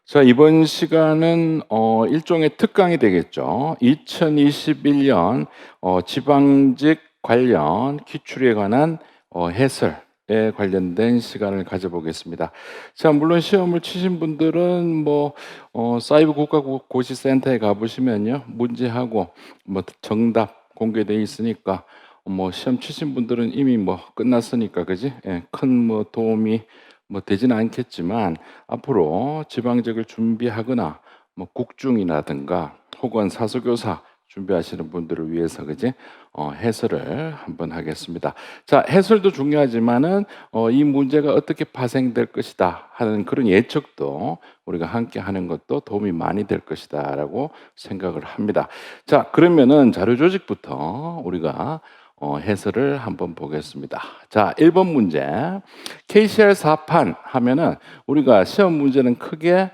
자, 이번 시간은 일종의 특강이 되겠죠. 2021년 지방직 관련 기출에 관한 해설에 관련된 시간을 가져보겠습니다. 자, 물론 시험을 치신 분들은 사이버 국가고시센터에 가보시면요, 문제하고 정답 공개되어 있으니까 시험 치신 분들은 이미 끝났으니까, 그지? 예, 큰 도움이 되지는 않겠지만, 앞으로 지방직을 준비하거나 국중이라든가 혹은 사서교사 준비하시는 분들을 위해서, 그지? 해설을 한번 하겠습니다. 자, 해설도 중요하지만은 이 문제가 어떻게 파생될 것이다 하는 그런 예측도 우리가 함께 하는 것도 도움이 많이 될 것이다라고 생각을 합니다. 자, 그러면은 자료 조직부터 우리가 해설을 한번 보겠습니다. 자, 1번 문제. KCR 4판 하면은 우리가 시험 문제는 크게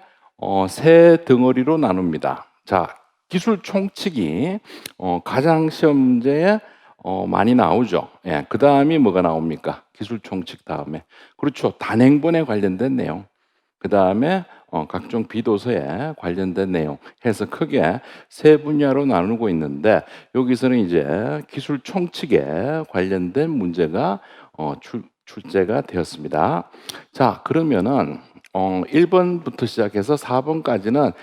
세 덩어리로 나눕니다. 자, 기술 총칙이 가장 시험 문제에 많이 나오죠. 예, 그 다음이 뭐가 나옵니까? 기술 총칙 다음에. 그렇죠. 단행본에 관련된 내용. 그 다음에 각종 비도서에 관련된 내용 해서 크게 세 분야로 나누고 있는데, 여기서는 이제 기술 총칙에 관련된 문제가 출제가 되었습니다. 자, 그러면은 1번부터 시작해서 4번까지는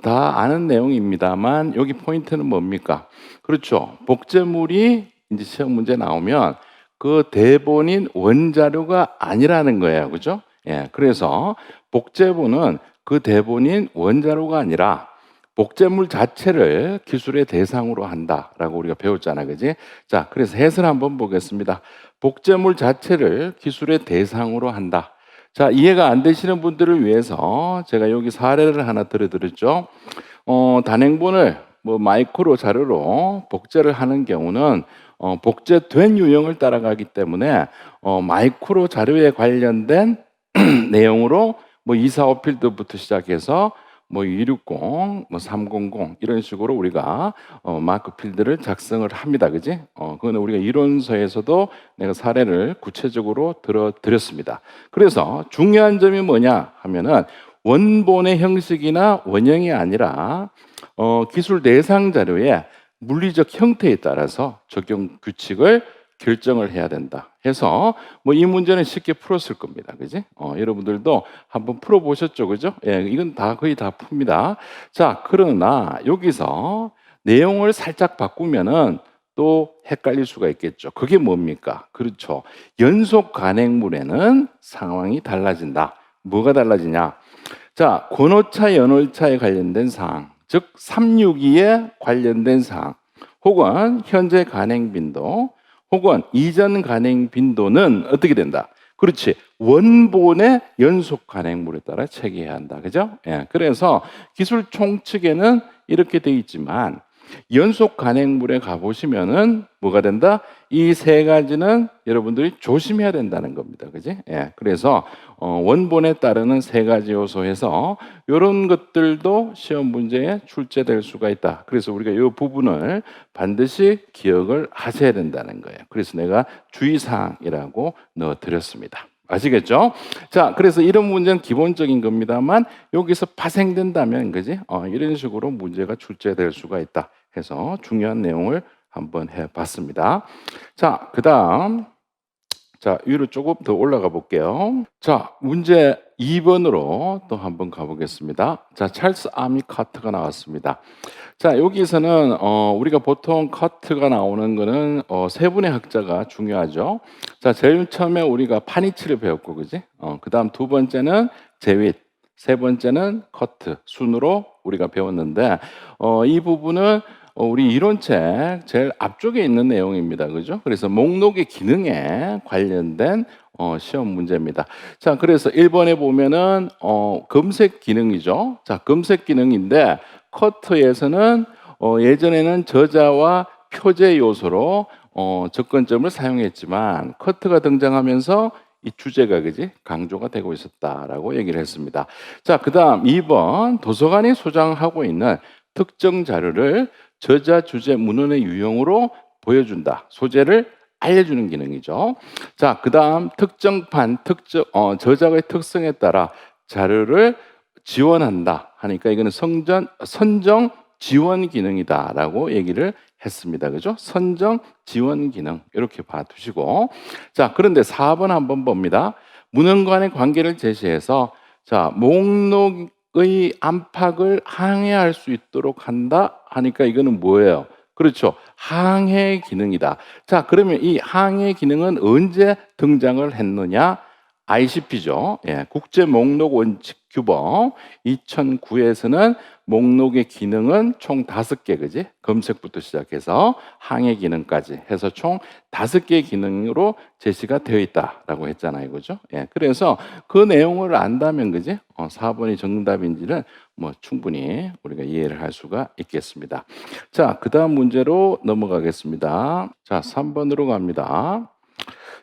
다 아는 내용입니다만, 여기 포인트는 뭡니까? 그렇죠. 복제물이 이제 시험 문제 나오면 그 대본인 원자료가 아니라는 거예요. 그죠? 예, 그래서 복제본은 그 대본인 원자료가 아니라 복제물 자체를 기술의 대상으로 한다라고 우리가 배웠잖아, 그지? 자, 그래서 해설 한번 보겠습니다. 복제물 자체를 기술의 대상으로 한다. 자, 이해가 안 되시는 분들을 위해서 제가 여기 사례를 하나 들어드렸죠. 단행본을 마이크로 자료로 복제를 하는 경우는 복제된 유형을 따라가기 때문에 마이크로 자료에 관련된 내용으로 245 필드부터 시작해서 260, 300 이런 식으로 우리가 마크 필드를 작성을 합니다. 그지? 그거는 우리가 이론서에서도 내가 사례를 구체적으로 들어드렸습니다. 그래서 중요한 점이 뭐냐 하면은 원본의 형식이나 원형이 아니라 기술 대상 자료의 물리적 형태에 따라서 적용 규칙을 결정을 해야 된다 해서 이 문제는 쉽게 풀었을 겁니다. 그지? 여러분들도 한번 풀어보셨죠? 그죠? 예, 이건 다 거의 다 풉니다. 자, 그러나 여기서 내용을 살짝 바꾸면은 또 헷갈릴 수가 있겠죠. 그게 뭡니까? 그렇죠. 연속 간행물에는 상황이 달라진다. 뭐가 달라지냐? 자, 권오차, 연월차에 관련된 사항, 즉 362에 관련된 사항, 혹은 현재 간행 빈도, 혹은 이전 간행 빈도는 어떻게 된다? 그렇지. 원본의 연속 간행물에 따라 체계해야 한다. 그죠? 예. 그래서 기술 총칙에는 이렇게 돼 있지만 연속 간행물에 가보시면은 뭐가 된다? 이 세 가지는 여러분들이 조심해야 된다는 겁니다. 그지? 예. 그래서 원본에 따르는 세 가지 요소에서 이런 것들도 시험 문제에 출제될 수가 있다. 그래서 우리가 이 부분을 반드시 기억을 하셔야 된다는 거예요. 그래서 내가 주의사항이라고 넣어드렸습니다. 아시겠죠? 자, 그래서 이런 문제는 기본적인 겁니다만 여기서 파생된다면, 그지? 이런 식으로 문제가 출제될 수가 있다 해서 중요한 내용을 한번 해봤습니다. 자, 그 다음, 자, 위로 조금 더 올라가 볼게요. 자, 문제 2번으로 또 한번 가보겠습니다. 자, 찰스 아미 카트가 나왔습니다. 자, 여기서는 우리가 보통 카트가 나오는 거는 세 분의 학자가 중요하죠. 자, 제일 처음에 우리가 파니치를 배웠고, 그지? 그 다음 두 번째는 제윗, 세 번째는 커트 순으로 우리가 배웠는데, 이 부분은 우리 이론책 제일 앞쪽에 있는 내용입니다. 그죠? 그래서 목록의 기능에 관련된 시험 문제입니다. 자, 그래서 1번에 보면은 검색 기능이죠. 자, 검색 기능인데 커트에서는 예전에는 저자와 표제 요소로 접근점을 사용했지만 커트가 등장하면서 이 주제가, 그지? 강조가 되고 있었다라고 얘기를 했습니다. 자, 그다음 2번 도서관이 소장하고 있는 특정 자료를 저자, 주제, 문헌의 유형으로 보여준다. 소재를 알려주는 기능이죠. 자, 그 다음 특정판, 저작의 특성에 따라 자료를 지원한다 하니까 이거는 선정 지원 기능이다라고 얘기를 했습니다. 그죠? 선정 지원 기능 이렇게 봐두시고 자 그런데 4번 한번 봅니다. 문헌 간의 관계를 제시해서 자 목록의 안팎을 항해할 수 있도록 한다 하니까 이거는 뭐예요? 그렇죠. 항해 기능이다. 자 그러면 이 항해 기능은 언제 등장을 했느냐? ICP죠. 예, 국제 목록 원칙 규범 2009에서는 목록의 기능은 총 5개, 그지? 검색부터 시작해서 항해 기능까지 해서 총 5개의 기능으로 제시가 되어 있다라고 했잖아요. 그죠? 예, 그래서 그 내용을 안다면, 그지? 4번이 정답인지는 뭐 충분히 우리가 이해를 할 수가 있겠습니다. 자, 그 다음 문제로 넘어가겠습니다. 자, 3번으로 갑니다.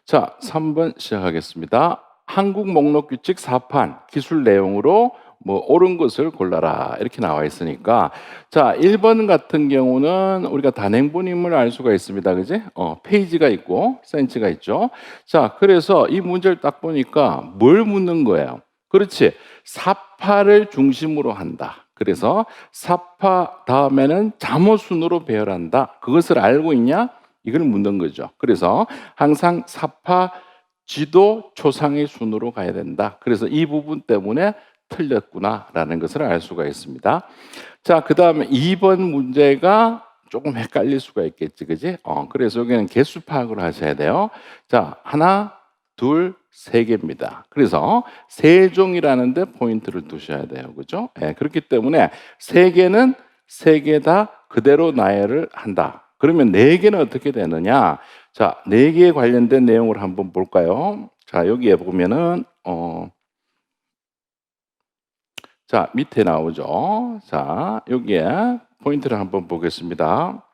자, 3번 시작하겠습니다. 한국 목록 규칙 4판 기술 내용으로 뭐 옳은 것을 골라라 이렇게 나와 있으니까 자 1번 같은 경우는 우리가 단행본임을 알 수가 있습니다. 그지? 페이지가 있고 센치가 있죠. 자 그래서 이 문제를 딱 보니까 뭘 묻는 거예요? 그렇지. 사파를 중심으로 한다. 그래서 사파 다음에는 잠호순으로 배열한다. 그것을 알고 있냐? 이걸 묻는 거죠. 그래서 항상 사파 지도 초상의 순으로 가야 된다. 그래서 이 부분 때문에 틀렸구나라는 것을 알 수가 있습니다. 자, 그 다음에 2번 문제가 조금 헷갈릴 수가 있겠지, 그지? 그래서 여기는 개수 파악을 하셔야 돼요. 자, 하나, 둘, 세 개입니다. 그래서 세종이라는 데 포인트를 두셔야 돼요, 그죠? 네, 그렇기 때문에 세 개는 세 개 다 그대로 나열을 한다. 그러면 네 개는 어떻게 되느냐? 자, 네 개에 관련된 내용을 한번 볼까요? 자, 여기에 보면은 자, 밑에 나오죠. 자, 여기에 포인트를 한번 보겠습니다.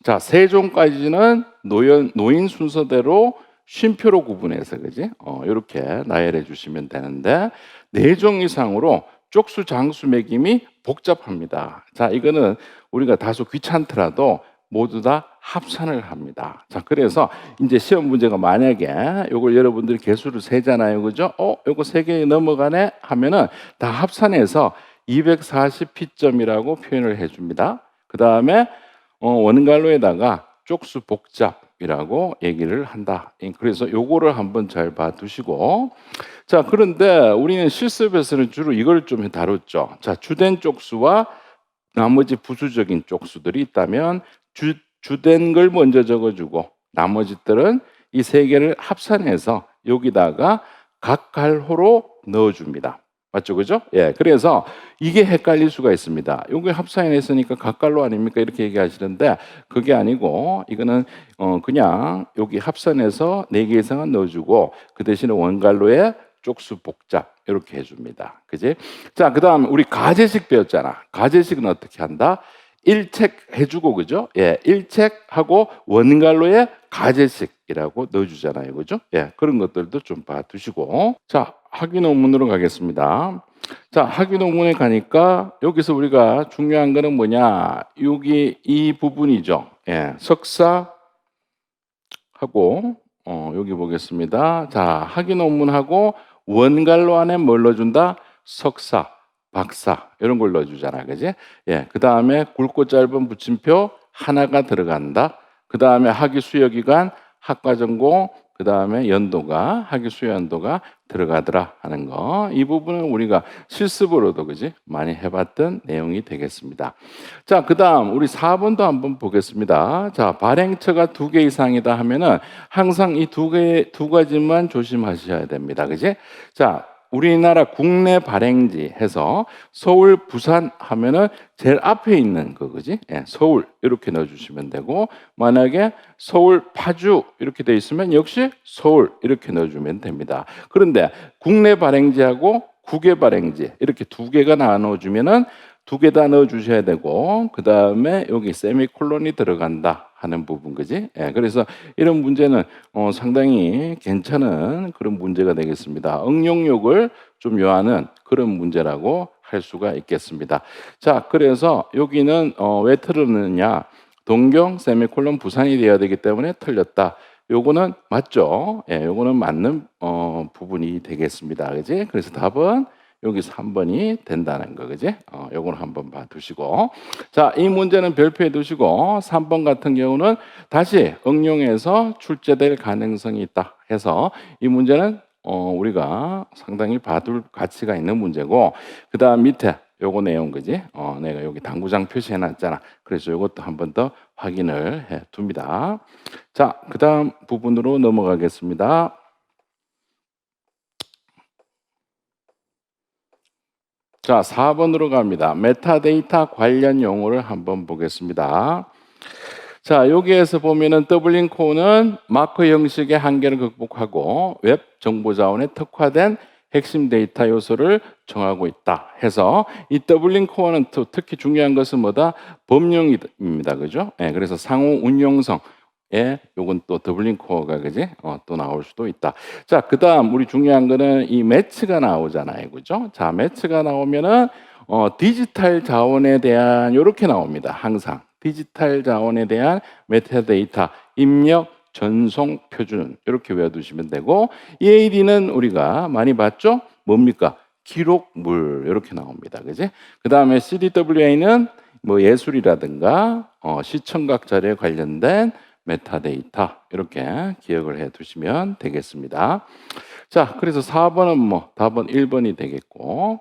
자, 세종까지는 노인 순서대로 쉼표로 구분해서 그지? 이렇게 나열해 주시면 되는데 내종 이상으로 쪽수 장수 매김이 복잡합니다. 자, 이거는 우리가 다소 귀찮더라도 모두 다 합산을 합니다. 자, 그래서 이제 시험 문제가 만약에 요걸 여러분들이 개수를 세잖아요. 그죠? 요거 3개 넘어가네 하면은 다 합산해서 240피점이라고 표현을 해 줍니다. 그다음에 원갈로에다가 쪽수 복잡이라고 얘기를 한다. 그래서 요거를 한번 잘 봐두시고 자 그런데 우리는 실습에서는 주로 이걸 좀 다뤘죠. 자 주된 쪽수와 나머지 부수적인 쪽수들이 있다면 주된 걸 먼저 적어주고 나머지들은 이 3개를 합산해서 여기다가 각 갈호로 넣어줍니다. 맞죠, 그죠? 예, 그래서 이게 헷갈릴 수가 있습니다. 여기 합산해냈으니까 각갈로 아닙니까? 이렇게 얘기하시는데 그게 아니고 이거는 그냥 여기 합산해서 4개 이상은 넣어주고 그 대신에 원갈로에 쪽수 복잡 이렇게 해줍니다. 그지? 자, 그다음 우리 가제식 배웠잖아. 가제식은 어떻게 한다? 일책 해주고 그죠? 예, 일책하고 원갈로에 가제식이라고 넣어주잖아요, 그죠? 예, 그런 것들도 좀 봐두시고 자. 학위 논문으로 가겠습니다. 자, 학위 논문에 가니까 여기서 우리가 중요한 거는 뭐냐? 여기 이 부분이죠. 예, 석사하고 여기 보겠습니다. 자, 학위 논문하고 원갈로 안에 뭘 넣어준다? 석사, 박사 이런 걸 넣어주잖아, 그지? 예, 그 다음에 굵고 짧은 붙임표 하나가 들어간다. 그 다음에 학위 수여 기간, 학과 전공, 그 다음에 연도가 학위 수여 연도가 들어가더라 하는 거. 이 부분은 우리가 실습으로도 그지 많이 해봤던 내용이 되겠습니다. 자, 그 다음 우리 4번도 한번 보겠습니다. 자, 발행처가 2개 이상이다 하면은 항상 이 두 가지만 조심하셔야 됩니다. 그지? 자. 우리나라 국내 발행지 해서 서울, 부산 하면은 제일 앞에 있는 거 그지? 예, 서울 이렇게 넣어주시면 되고 만약에 서울, 파주 이렇게 돼 있으면 역시 서울 이렇게 넣어주면 됩니다. 그런데 국내 발행지하고 국외 발행지 이렇게 2개가 나눠주면은 2개 다 넣어주셔야 되고 그 다음에 여기 세미콜론이 들어간다 하는 부분 그지? 예, 그래서 이런 문제는 상당히 괜찮은 그런 문제가 되겠습니다. 응용력을 좀 요하는 그런 문제라고 할 수가 있겠습니다. 자, 그래서 여기는 왜 틀었느냐? 동경 세미콜론 부산이 되어야 되기 때문에 틀렸다. 요거는 맞죠? 예, 요거는 맞는 부분이 되겠습니다. 그지? 그래서 답은 여기 3번이 된다는 거, 그지? 요거는 한번 봐두시고. 자, 이 문제는 별표해 두시고, 3번 같은 경우는 다시 응용해서 출제될 가능성이 있다 해서 이 문제는 우리가 상당히 봐둘 가치가 있는 문제고, 그 다음 밑에 요거 내용, 그지? 내가 여기 당구장 표시해 놨잖아. 그래서 요것도 한 번 더 확인을 해 둡니다. 자, 그 다음 부분으로 넘어가겠습니다. 자, 4번으로 갑니다. 메타데이터 관련 용어를 한번 보겠습니다. 자, 여기에서 보면은 더블링 코어는 마커 형식의 한계를 극복하고 웹 정보 자원에 특화된 핵심 데이터 요소를 정하고 있다 해서 이 더블링 코어는 또 특히 중요한 것은 뭐다? 범용입니다. 그죠? 예, 그래서 상호 운용성 요건 또 더블링 코어가 그지? 또 나올 수도 있다. 자, 그다음 우리 중요한 거는 이 매치가 나오잖아요. 그죠? 자, 매치가 나오면은 디지털 자원에 대한 요렇게 나옵니다. 항상 디지털 자원에 대한 메타데이터 입력 전송 표준 이렇게 외워두시면 되고, EAD는 우리가 많이 봤죠? 뭡니까? 기록물 이렇게 나옵니다. 그지? 그다음에 CDWA는 뭐 예술이라든가 시청각 자료에 관련된 메타데이터 이렇게 기억을 해 두시면 되겠습니다. 자, 그래서 4번은 뭐 답은 1번이 되겠고,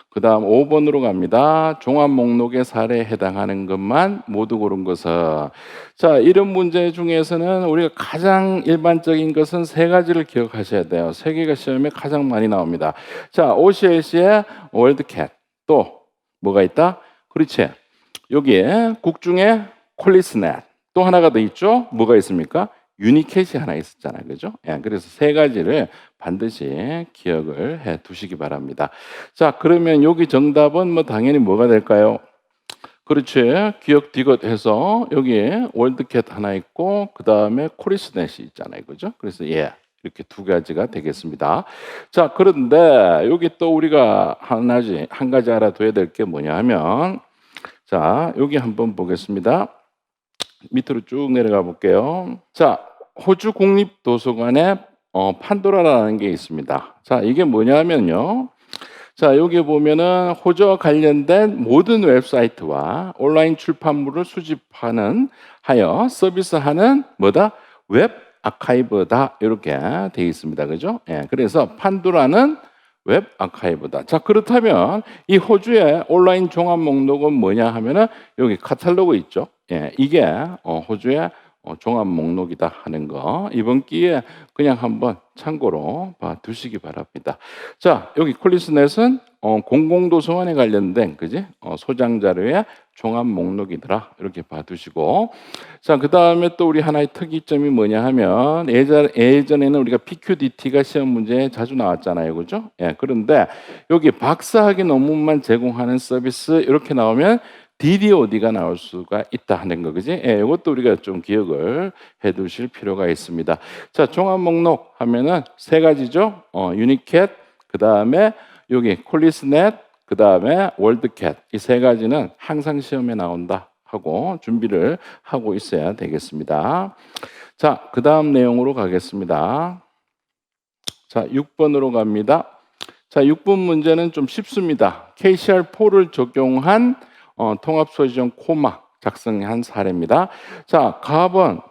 그 다음 5번으로 갑니다. 종합 목록의 사례에 해당하는 것만 모두 고른 것은. 자, 이런 문제 중에서는 우리가 가장 일반적인 것은 세 가지를 기억하셔야 돼요. 세 개가 시험에 가장 많이 나옵니다. 자, OCLC의 월드캣, 또 뭐가 있다? 그렇지. 여기에 국중에 콜리스넷, 또 하나가 더 있죠. 뭐가 있습니까? 유니캣이 하나 있었잖아요. 그죠? 예, 그래서 세 가지를 반드시 기억을 해 두시기 바랍니다. 자, 그러면 여기 정답은 뭐 당연히 뭐가 될까요? 그렇지. 기억 디귿 해서 여기에 월드캣 하나 있고 그 다음에 코리스넷이 있잖아요. 그죠? 그래서 예, 이렇게 두 가지가 되겠습니다. 자, 그런데 여기 또 우리가 한 가지 알아둬야 될 게 뭐냐 하면, 자, 여기 한번 보겠습니다. 밑으로 쭉 내려가 볼게요. 자, 호주 국립도서관에 판도라라는 게 있습니다. 자, 이게 뭐냐면요. 자, 여기 보면은 호주와 관련된 모든 웹사이트와 온라인 출판물을 수집하는 하여 서비스하는 뭐다? 웹 아카이브다. 이렇게 되어 있습니다. 그죠? 예, 그래서 판도라는 웹 아카이브다. 자, 그렇다면 이 호주의 온라인 종합 목록은 뭐냐 하면은 여기 카탈로그 있죠. 예, 이게 호주의 종합 목록이다 하는 거 이번 기회에 그냥 한번 참고로 봐 두시기 바랍니다. 자, 여기 콜리스넷은 공공도서관에 관련된 그지? 소장 자료의 종합 목록이더라. 이렇게 봐 두시고, 자, 그다음에 또 우리 하나의 특이점이 뭐냐 하면 예전에는 우리가 PQDT가 시험 문제에 자주 나왔잖아요. 그죠? 예, 그런데 여기 박사학위 논문만 제공하는 서비스 이렇게 나오면 DDOD가 나올 수가 있다 하는 거, 그지? 예, 이것도 우리가 좀 기억을 해 두실 필요가 있습니다. 자, 종합 목록 하면은 세 가지죠. 유니캣, 그 다음에 여기 콜리스넷, 그 다음에 월드캣. 이 세 가지는 항상 시험에 나온다 하고 준비를 하고 있어야 되겠습니다. 자, 그 다음 내용으로 가겠습니다. 자, 6번으로 갑니다. 자, 6번 문제는 좀 쉽습니다. KCR4를 적용한 통합소지점 코마 작성한 사례입니다. 자, 가번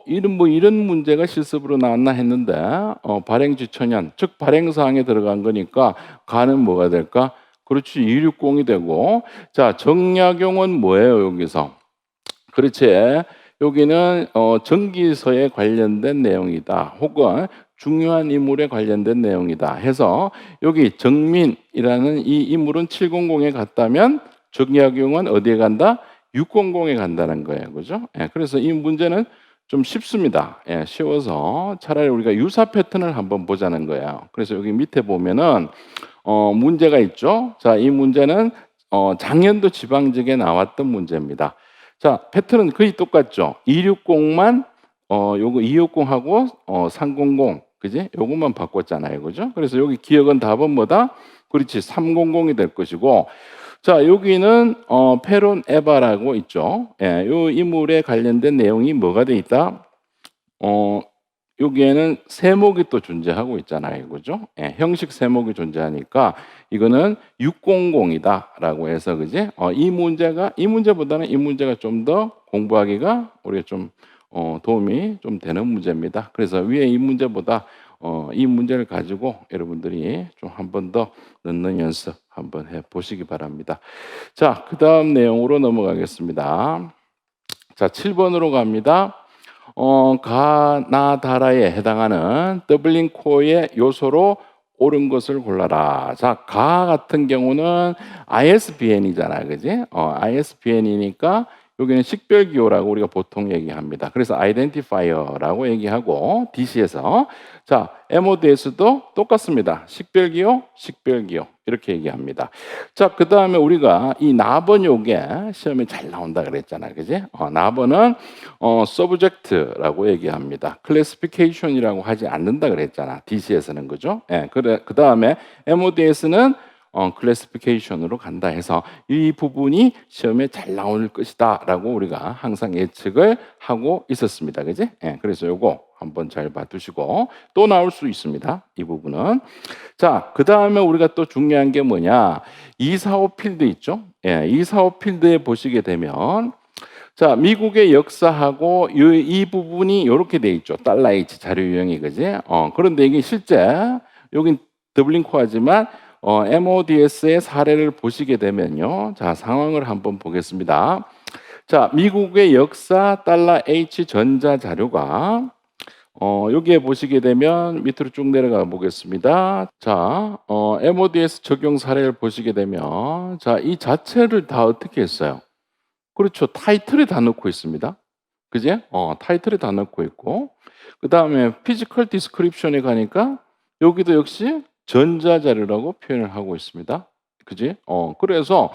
이런 문제가 실습으로 나왔나 했는데 발행지천연 즉 발행사항에 들어간 거니까 가는 뭐가 될까? 그렇지, 260이 되고, 자, 정약용은 뭐예요 여기서? 그렇지, 여기는 정기서에 관련된 내용이다 혹은 중요한 인물에 관련된 내용이다 해서 여기 정민이라는 이 인물은 700에 갔다면 정약용은 어디에 간다? 600에 간다는 거예요. 그죠? 예, 그래서 이 문제는 좀 쉽습니다. 예, 쉬워서 차라리 우리가 유사 패턴을 한번 보자는 거예요. 그래서 여기 밑에 보면은 문제가 있죠. 자, 이 문제는 작년도 지방직에 나왔던 문제입니다. 자, 패턴은 거의 똑같죠. 260만 요거 260하고 300, 그지? 요것만 바꿨잖아요. 그죠? 그래서 여기 기억은 답은 뭐다? 그렇지, 300이 될 것이고, 자, 여기는 페론 에바라고 있죠. 예, 요 인물에 관련된 내용이 뭐가 돼 있다? 여기에는 세목이 또 존재하고 있잖아요. 그죠? 예, 형식 세목이 존재하니까 이거는 600이다라고 해서 그지? 이 문제보다는 이 문제가 좀 더 공부하기가 우리가 좀 도움이 좀 되는 문제입니다. 그래서 위에 이 문제보다 이 문제를 가지고 여러분들이 좀 한 번 더 넣는 연습 한번 해 보시기 바랍니다. 자, 그다음 내용으로 넘어가겠습니다. 자, 7번으로 갑니다. 가나다라에 해당하는 더블링 코어의 요소로 옳은 것을 골라라. 자, 가 같은 경우는 ISBN이잖아요. 그지? ISBN이니까 여기는 식별기호라고 우리가 보통 얘기합니다. 그래서 아이덴티파이어라고 얘기하고 DC에서 자, MODS도 똑같습니다. 식별기호, 식별기호 이렇게 얘기합니다. 자, 그 다음에 우리가 이 나번 요게 시험에 잘 나온다 그랬잖아요. 그지? 나번은 subject라고 얘기합니다. classification이라고 하지 않는다 그랬잖아. DC에서는 그죠? 예, 그래. 그 다음에 MODS는 클래시피케이션으로 간다 해서 이 부분이 시험에 잘 나올 것이다라고 우리가 항상 예측을 하고 있었습니다. 그지? 예, 그래서 요거 한번 잘 봐두시고 또 나올 수 있습니다. 이 부분은. 자, 그 다음에 우리가 또 중요한 게 뭐냐? 245 필드 있죠? 예, 245 필드에 보시게 되면 자, 미국의 역사하고 이 부분이 이렇게 돼 있죠. 달러 H 자료 유형이 그지? 그런데 이게 실제 여긴 더블링 코어지만 MODS의 사례를 보시게 되면요. 자, 상황을 한번 보겠습니다. 자, 미국의 역사 달러 H 전자 자료가 여기에 보시게 되면 밑으로 쭉 내려가 보겠습니다. 자, MODS 적용 사례를 보시게 되면 자, 이 자체를 다 어떻게 했어요? 그렇죠. 타이틀에 다 넣고 있습니다. 그지? 타이틀에 다 넣고 있고 그 다음에 피지컬 디스크립션에 가니까 여기도 역시 전자자료라고 표현을 하고 있습니다. 그지? 그래서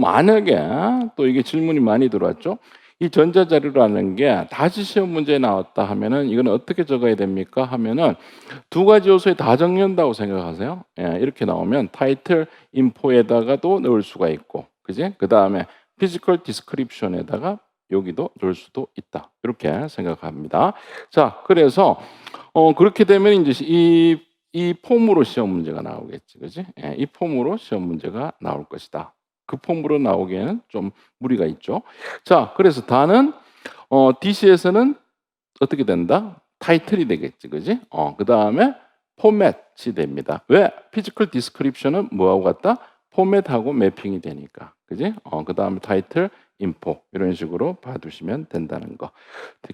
만약에 또 이게 질문이 많이 들어왔죠. 이 전자자료라는 게 다시 시험 문제에 나왔다 하면은 이건 어떻게 적어야 됩니까? 하면은 두 가지 요소에 다 적는다고 생각하세요. 예, 이렇게 나오면 타이틀 인포에다가도 넣을 수가 있고, 그지? 그 다음에 피지컬 디스크립션에다가 여기도 넣을 수도 있다. 이렇게 생각합니다. 자, 그래서 그렇게 되면 이제 이 폼으로 시험 문제가 나오겠지, 그지? 예, 이 폼으로 시험 문제가 나올 것이다. 그 폼으로 나오기에는 좀 무리가 있죠. 자, 그래서 다는 DC에서는 어떻게 된다? 타이틀이 되겠지, 그지? 그 다음에 포맷이 됩니다. 왜? 피지컬 디스크립션은 뭐하고 같다? 포맷하고 매핑이 되니까, 그지? 그 다음에 타이틀, 인포 이런 식으로 봐두시면 된다는 거.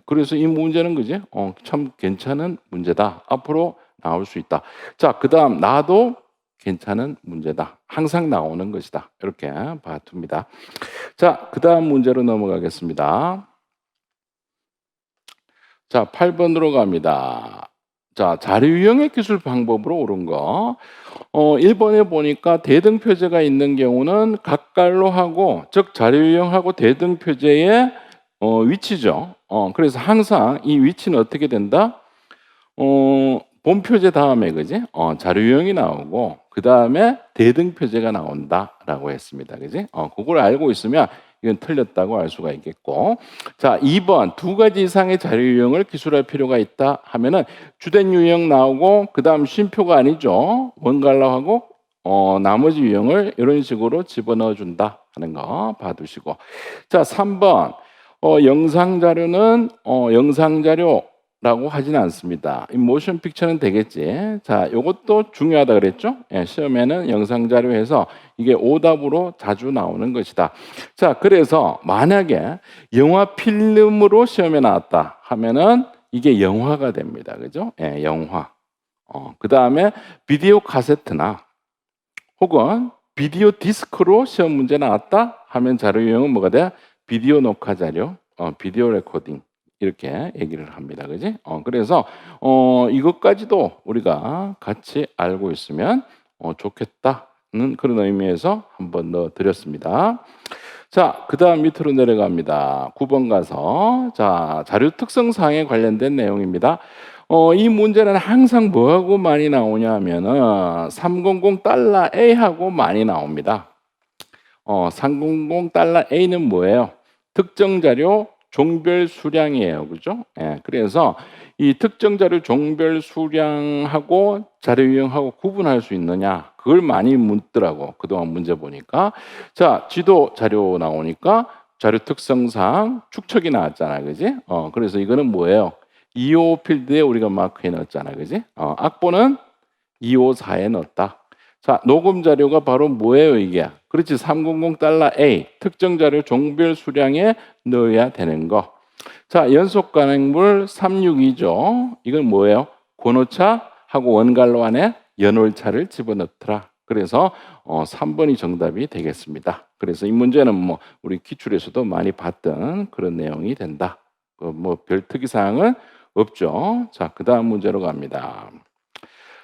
그래서 이 문제는 그지? 참 괜찮은 문제다. 앞으로 나올 수 있다. 자, 그 다음 나도 괜찮은 문제다. 항상 나오는 것이다. 이렇게 봐둡니다. 자, 그 다음 문제로 넘어가겠습니다. 자, 8번으로 갑니다. 자, 자료 유형의 기술 방법으로 옳은 거. 1번에 보니까 대등 표제가 있는 경우는 각갈로 하고, 즉 자료 유형하고 대등 표제의 위치죠. 그래서 항상 이 위치는 어떻게 된다? 본 표제 다음에 그지? 자료 유형이 나오고 그 다음에 대등 표제가 나온다라고 했습니다. 그지? 그걸 알고 있으면 이건 틀렸다고 알 수가 있겠고. 자, 2번 두 가지 이상의 자료 유형을 기술할 필요가 있다 하면은 주된 유형 나오고 그 다음 쉼표가 아니죠. 원갈라하고 나머지 유형을 이런 식으로 집어넣어 준다 하는 거 봐두시고. 자, 3번 영상 자료는 영상 자료라고 하지는 않습니다. 이 모션 픽처는 되겠지. 자, 이것도 중요하다 그랬죠? 예, 시험에는 영상 자료에서 이게 오답으로 자주 나오는 것이다. 자, 그래서 만약에 영화 필름으로 시험에 나왔다 하면은 이게 영화가 됩니다. 그죠? 예, 영화. 그 다음에 비디오 카세트나 혹은 비디오 디스크로 시험 문제 나왔다 하면 자료 유형은 뭐가 돼? 비디오 녹화 자료, 비디오 레코딩 이렇게 얘기를 합니다. 그지? 그래서 이것까지도 우리가 같이 알고 있으면 좋겠다는 그런 의미에서 한번 넣어 드렸습니다. 자, 그 다음 밑으로 내려갑니다. 9번 가서 자, 자료 특성사항에 관련된 내용입니다. 이 문제는 항상 뭐하고 많이 나오냐 하면은 300 달러 A하고 많이 나옵니다. 300 달러 A는 뭐예요? 특정 자료 종별 수량이에요. 그죠? 예. 그래서 이 특정 자료 종별 수량하고 자료 유형하고 구분할 수 있느냐? 그걸 많이 묻더라고. 그동안 문제 보니까. 자, 지도 자료 나오니까 자료 특성상 축척이 나왔잖아. 그지? 그래서 이거는 뭐예요? 2호 필드에 우리가 마크해 넣었잖아. 그지? 악보는 254에 넣었다. 자, 녹음 자료가 바로 뭐예요, 이게? 그렇지, 300$A 특정 자료 종별 수량에 넣어야 되는 거. 자, 연속 간행물 362죠. 이건 뭐예요? 권오차하고 원갈로 안에 연월차를 집어넣더라. 그래서 3번이 정답이 되겠습니다. 그래서 이 문제는 뭐 우리 기출에서도 많이 봤던 그런 내용이 된다. 뭐 별 특이 사항은 없죠. 자, 그다음 문제로 갑니다.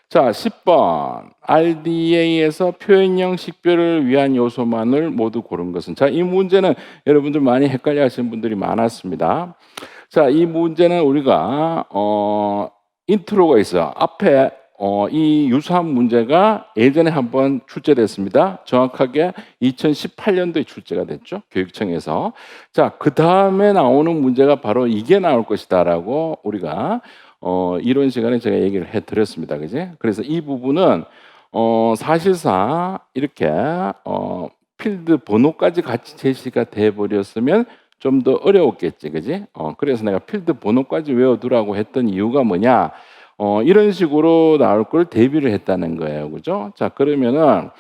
자, 10번. RDA에서 표현형 식별을 위한 요소만을 모두 고른 것은? 자, 이 문제는 여러분들 많이 헷갈려 하시는 분들이 많았습니다. 자, 이 문제는 우리가 인트로가 있어요. 앞에 이 유사한 문제가 예전에 한번 출제됐습니다. 정확하게 2018년도에 출제가 됐죠. 교육청에서. 자, 그 다음에 나오는 문제가 바로 이게 나올 것이다라고 우리가 이론 시간에 제가 얘기를 해드렸습니다. 그지? 그래서 이 부분은 사실상 이렇게 필드 번호까지 같이 제시가 돼 버렸으면 좀 더 어려웠겠지, 그지? 그래서 내가 필드 번호까지 외워두라고 했던 이유가 뭐냐? 이런 식으로 나올 걸 대비를 했다는 거예요, 그죠? 자, 그러면은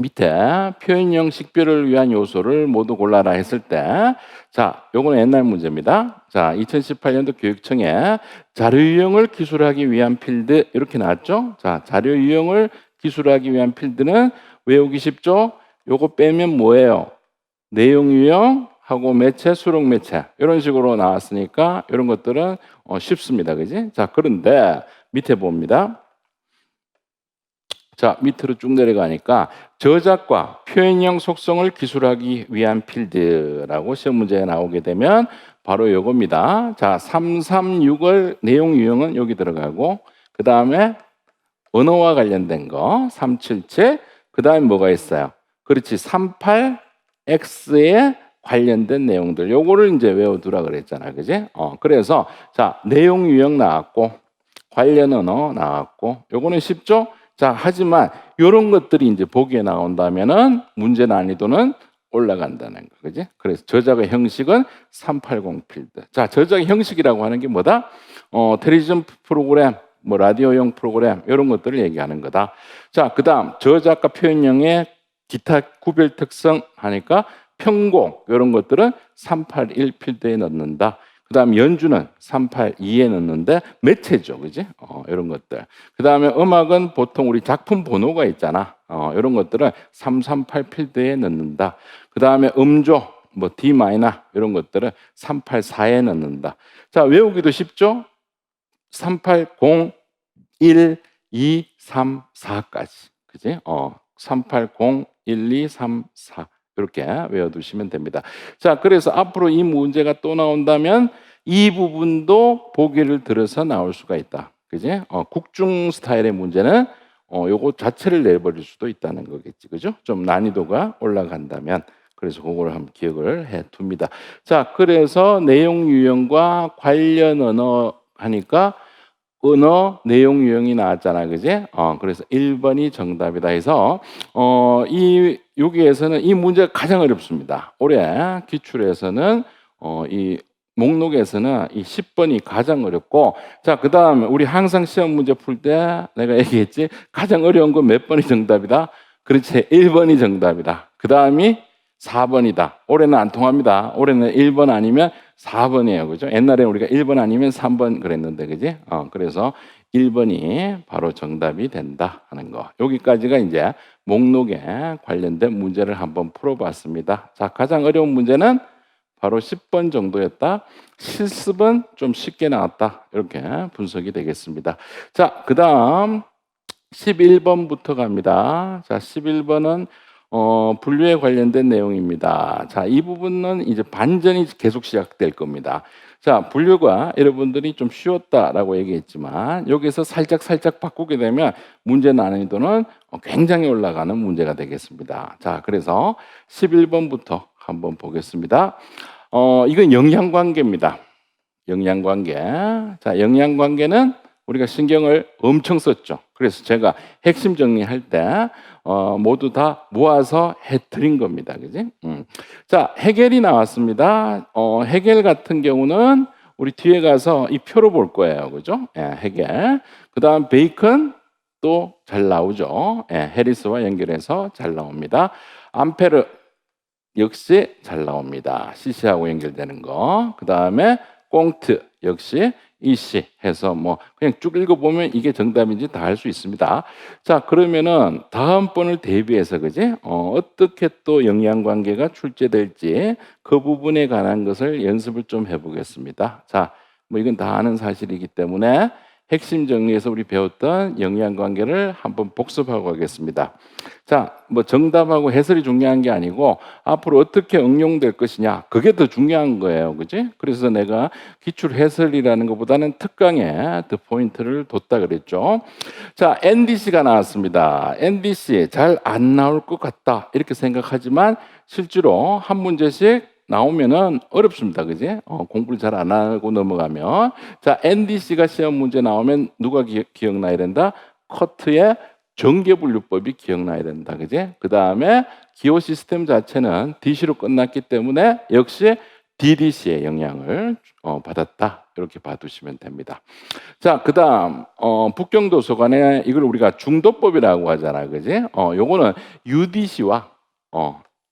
밑에 표현형 식별을 위한 요소를 모두 골라라 했을 때, 자, 요거는 옛날 문제입니다. 자, 2018년도 교육청에 자료 유형을 기술하기 위한 필드 이렇게 나왔죠? 자, 자료 유형을 기술하기 위한 필드는 외우기 쉽죠? 요거 빼면 뭐예요? 내용 유형하고 매체, 수록 매체 이런 식으로 나왔으니까 이런 것들은 쉽습니다. 그지? 자, 그런데 밑에 봅니다. 자, 밑으로 쭉 내려가니까 저작과 표현형 속성을 기술하기 위한 필드라고 시험 문제에 나오게 되면 바로 요겁니다. 자, 336을 내용 유형은 여기 들어가고 그 다음에 언어와 관련된 거 377, 그 다음에 뭐가 있어요? 그렇지, 38X에 관련된 내용들 요거를 이제 외워두라 그랬잖아. 그지? 그래서 자, 내용 유형 나왔고 관련 언어 나왔고 요거는 쉽죠? 자, 하지만 이런 것들이 이제 보기에 나온다면은 문제 난이도는 올라간다는 거, 그지? 그래서 저작의 형식은 380 필드. 자, 저작의 형식이라고 하는 게 뭐다? 텔레비전 프로그램, 뭐 라디오용 프로그램 이런 것들을 얘기하는 거다. 자, 그다음 저작과 표현형의 기타 구별 특성 하니까 편곡 이런 것들은 381 필드에 넣는다. 그 다음 연주는 382에 넣는데 매체죠, 그지? 이런 것들. 그 다음에 음악은 보통 우리 작품 번호가 있잖아. 이런 것들은 338 필드에 넣는다. 그 다음에 음조, 뭐 D 마이너 이런 것들은 384에 넣는다. 자, 외우기도 쉽죠? 380, 1, 2, 3, 4까지. 그지? 380, 1, 2, 3, 4. 이렇게 외워두시면 됩니다. 자, 그래서 앞으로 이 문제가 또 나온다면 이 부분도 보기를 들어서 나올 수가 있다. 그지? 국중 스타일의 문제는 요거 자체를 내버릴 수도 있다는 거겠지. 그죠? 좀 난이도가 올라간다면. 그래서 그걸 한번 기억을 해 둡니다. 자, 그래서 내용 유형과 관련 언어 하니까 언어 내용 유형이 나왔잖아. 그지? 그래서 1번이 정답이다 해서 여기에서는 이 문제가 가장 어렵습니다. 올해 기출에서는 이 목록에서는 이 10번이 가장 어렵고, 자, 그다음에 우리 항상 시험 문제 풀 때 내가 얘기했지. 가장 어려운 건 몇 번이 정답이다? 그렇지. 1번이 정답이다. 그다음이 4번이다. 올해는 안 통합니다. 올해는 1번 아니면 4번이에요. 그죠? 옛날에 우리가 1번 아니면 3번 그랬는데, 그지? 그래서 1번이 바로 정답이 된다 하는 거. 여기까지가 이제 목록에 관련된 문제를 한번 풀어봤습니다. 자, 가장 어려운 문제는 바로 10번 정도였다. 실습은 좀 쉽게 나왔다. 이렇게 분석이 되겠습니다. 자, 그 다음 11번부터 갑니다. 자, 11번은 분류에 관련된 내용입니다. 자, 이 부분은 이제 반전이 계속 시작될 겁니다. 자, 분류가 여러분들이 좀 쉬웠다라고 얘기했지만 여기서 살짝 바꾸게 되면 문제 난이도는 굉장히 올라가는 문제가 되겠습니다. 자, 그래서 11번부터 한번 보겠습니다. 이건 영향관계입니다. 영향관계. 자, 영향관계는 우리가 신경을 엄청 썼죠. 그래서 제가 핵심 정리할 때 모두 다 모아서 해드린 겁니다. 그지? 자, 해겔이 나왔습니다. 해겔 같은 경우는 우리 뒤에 가서 이 표로 볼 거예요. 그죠? 예, 해겔. 그 다음 베이컨 또 잘 나오죠. 예, 해리스와 연결해서 잘 나옵니다. 암페르 역시 잘 나옵니다. CC하고 연결되는 거. 그 다음에 꽁트 역시 EC 해서 뭐 그냥 쭉 읽어보면 이게 정답인지 다 알 수 있습니다. 자, 그러면은 다음번을 대비해서 그지? 어떻게 또 영향관계가 출제될지 그 부분에 관한 것을 연습을 좀 해보겠습니다. 자, 뭐 이건 다 아는 사실이기 때문에 핵심 정리해서 우리 배웠던 영향관계를 한번 복습하고 가겠습니다. 자, 뭐 정답하고 해설이 중요한 게 아니고 앞으로 어떻게 응용될 것이냐, 그게 더 중요한 거예요. 그지? 그래서 내가 기출 해설이라는 것보다는 특강에 더 포인트를 뒀다 그랬죠. 자, NDC가 나왔습니다. NDC 잘 안 나올 것 같다 이렇게 생각하지만 실제로 한 문제씩 나오면은 어렵습니다. 그지? 공부를 잘 안 하고 넘어가면. 자, NDC가 시험 문제 나오면 누가 기억나야 된다? 커트의 전개분류법이 기억나야 된다. 그지? 그 다음에 기호 시스템 자체는 DC로 끝났기 때문에 역시 DDC의 영향을 받았다. 이렇게 봐두시면 됩니다. 자, 그 다음, 북경도서관에 이걸 우리가 중도법이라고 하잖아요. 그지? 요거는 UDC와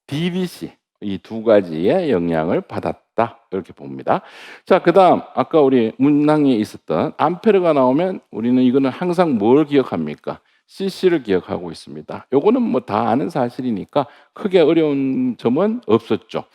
DDC 이 두 가지의 영향을 받았다. 이렇게 봅니다. 자, 그 다음, 아까 우리 문항에 있었던 암페르가 나오면 우리는 이거는 항상 뭘 기억합니까? CC를 기억하고 있습니다. 요거는 뭐 다 아는 사실이니까 크게 어려운 점은 없었죠.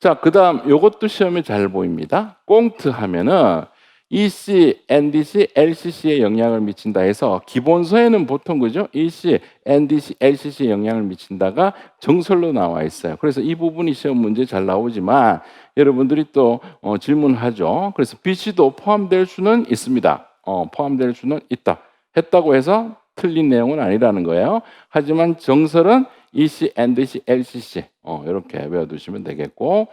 자, 그 다음, 요것도 시험에 잘 보입니다. 꽁트 하면은 EC, NDC, LCC에 영향을 미친다 해서 기본서에는 보통 그죠? EC, NDC, LCC에 영향을 미친다가 정설로 나와 있어요. 그래서 이 부분이 시험 문제 잘 나오지만 여러분들이 또 질문하죠. 그래서 BC도 포함될 수는 있습니다. 포함될 수는 있다. 했다고 해서 틀린 내용은 아니라는 거예요. 하지만 정설은 EC, NDC, LCC 이렇게 외워두시면 되겠고,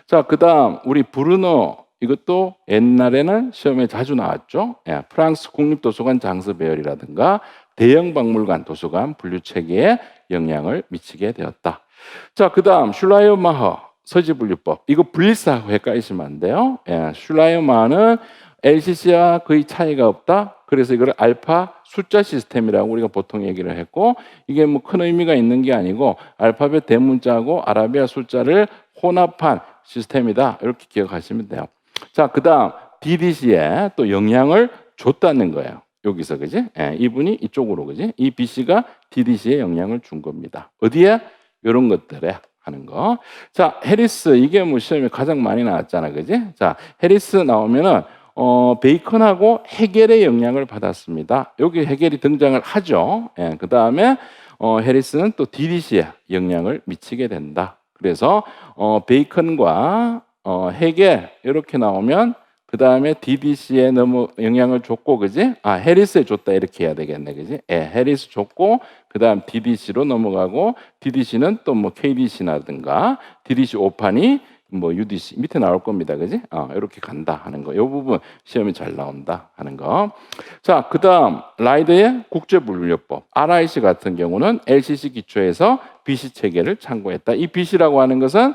자, 그 다음 우리 브루노 이것도 옛날에는 시험에 자주 나왔죠. 예, 프랑스 국립도서관 장서 배열이라든가 대형 박물관 도서관 분류 체계에 영향을 미치게 되었다. 자, 그 다음 슐라이어마허 서지분류법, 이거 블리스하고 헷갈리시면 안 돼요. 예, 슐라이어마허는 LCC와 거의 차이가 없다. 그래서 이걸 알파 숫자 시스템이라고 우리가 보통 얘기를 했고, 이게 뭐 큰 의미가 있는 게 아니고 알파벳 대문자하고 아라비아 숫자를 혼합한 시스템이다. 이렇게 기억하시면 돼요. 자, 그 다음 DDC에 또 영향을 줬다는 거예요. 여기서 그지? 예, 이분이 이쪽으로 그지? 이 BC가 DDC에 영향을 준 겁니다. 어디에? 이런 것들에 하는 거. 자, 해리스 이게 뭐 시험에 가장 많이 나왔잖아, 그지? 자, 해리스 나오면은 베이컨하고 해겔의 영향을 받았습니다. 여기 해겔이 등장을 하죠. 예, 그 다음에 해리스는 또 DDC에 영향을 미치게 된다. 그래서 베이컨과 해겔 이렇게 나오면 그 다음에 DDC에 너무 영향을 줬고, 그지? 해리스에 줬다 이렇게 해야 되겠네, 그지? 예, 해리스 줬고 그 다음 DDC로 넘어가고, DDC는 또 뭐 KDC라든가 DDC 오판이 뭐 UDC 밑에 나올 겁니다, 그지? 이렇게 간다 하는 거. 이 부분 시험이 잘 나온다 하는 거. 자, 그 다음 라이드의 국제분류법 RIC 같은 경우는 LCC 기초에서 BC 체계를 참고했다. 이 BC라고 하는 것은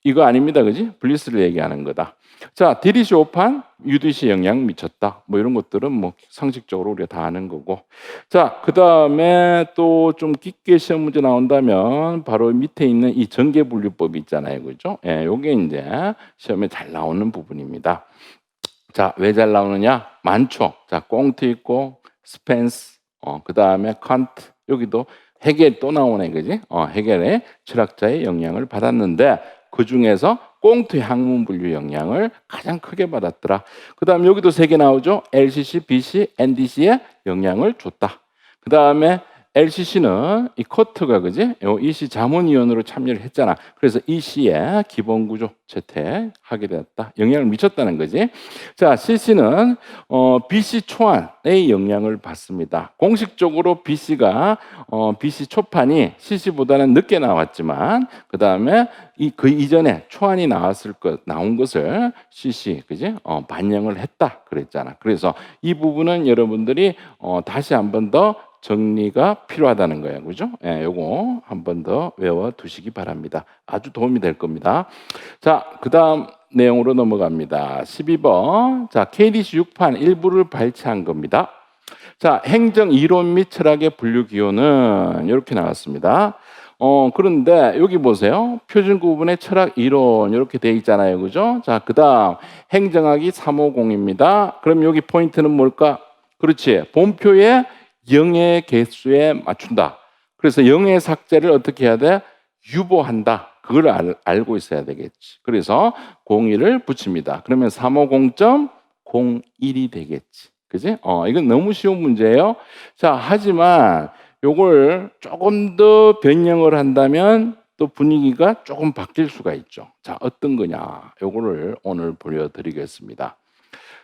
이거 아닙니다, 그지? 블리스를 얘기하는 거다. 자, DDC 오판, UDC 영향 미쳤다. 뭐 이런 것들은 뭐 상식적으로 우리가 다 아는 거고. 자, 그 다음에 또 좀 깊게 시험 문제 나온다면 바로 밑에 있는 이 전개분류법이 있잖아요, 그죠? 예, 요게 이제 시험에 잘 나오는 부분입니다. 자, 왜 잘 나오느냐? 많죠. 자, 꽁트 있고, 스펜스, 그 다음에 칸트, 여기도 해겔 또 나오네, 그지? 해겔의 철학자의 영향을 받았는데 그 중에서 꽁트의 학문 분류 영향을 가장 크게 받았더라. 그 다음 여기도 세 개 나오죠. LCC, BC, NDC에 영향을 줬다. 그 다음에 LCC는 이 커트가 그지? 이씨 자문위원으로 참여를 했잖아. 그래서 이 씨의 기본 구조 채택하게 됐다. 영향을 미쳤다는 거지. 자, CC는 BC 초안의 영향을 받습니다. 공식적으로 BC 초판이 CC보다는 늦게 나왔지만 그 다음에 그 이전에 초안이 나온 것을 CC 그지? 반영을 했다 그랬잖아. 그래서 이 부분은 여러분들이 다시 한 번 더 정리가 필요하다는 거예요. 그죠? 예, 요거 한 번 더 외워 두시기 바랍니다. 아주 도움이 될 겁니다. 자, 그다음 내용으로 넘어갑니다. 12번. 자, KDC 6판 일부를 발췌한 겁니다. 자, 행정 이론 및 철학의 분류 기호는 이렇게 나왔습니다. 그런데 여기 보세요. 표준 구분의 철학 이론 이렇게 돼 있잖아요. 그죠? 자, 그다음 행정학이 350입니다. 그럼 여기 포인트는 뭘까? 그렇지. 본표에 영의 개수에 맞춘다. 그래서 영의 삭제를 어떻게 해야 돼? 유보한다. 그걸 알고 있어야 되겠지. 그래서 01을 붙입니다. 그러면 350.01이 되겠지. 그지? 이건 너무 쉬운 문제예요. 자, 하지만 요걸 조금 더 변형을 한다면 또 분위기가 조금 바뀔 수가 있죠. 자, 어떤 거냐? 요거를 오늘 보여드리겠습니다.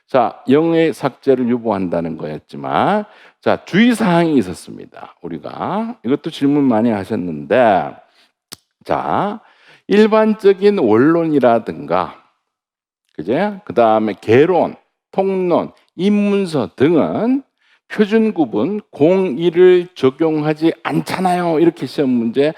자, 영의 삭제를 유보한다는 거였지만, 자, 주의사항이 있었습니다. 우리가 이것도 질문 많이 하셨는데, 자, 일반적인 원론이라든가, 그제? 그 다음에 개론, 통론, 입문서 등은 표준 구분 01을 적용하지 않잖아요. 이렇게 시험 문제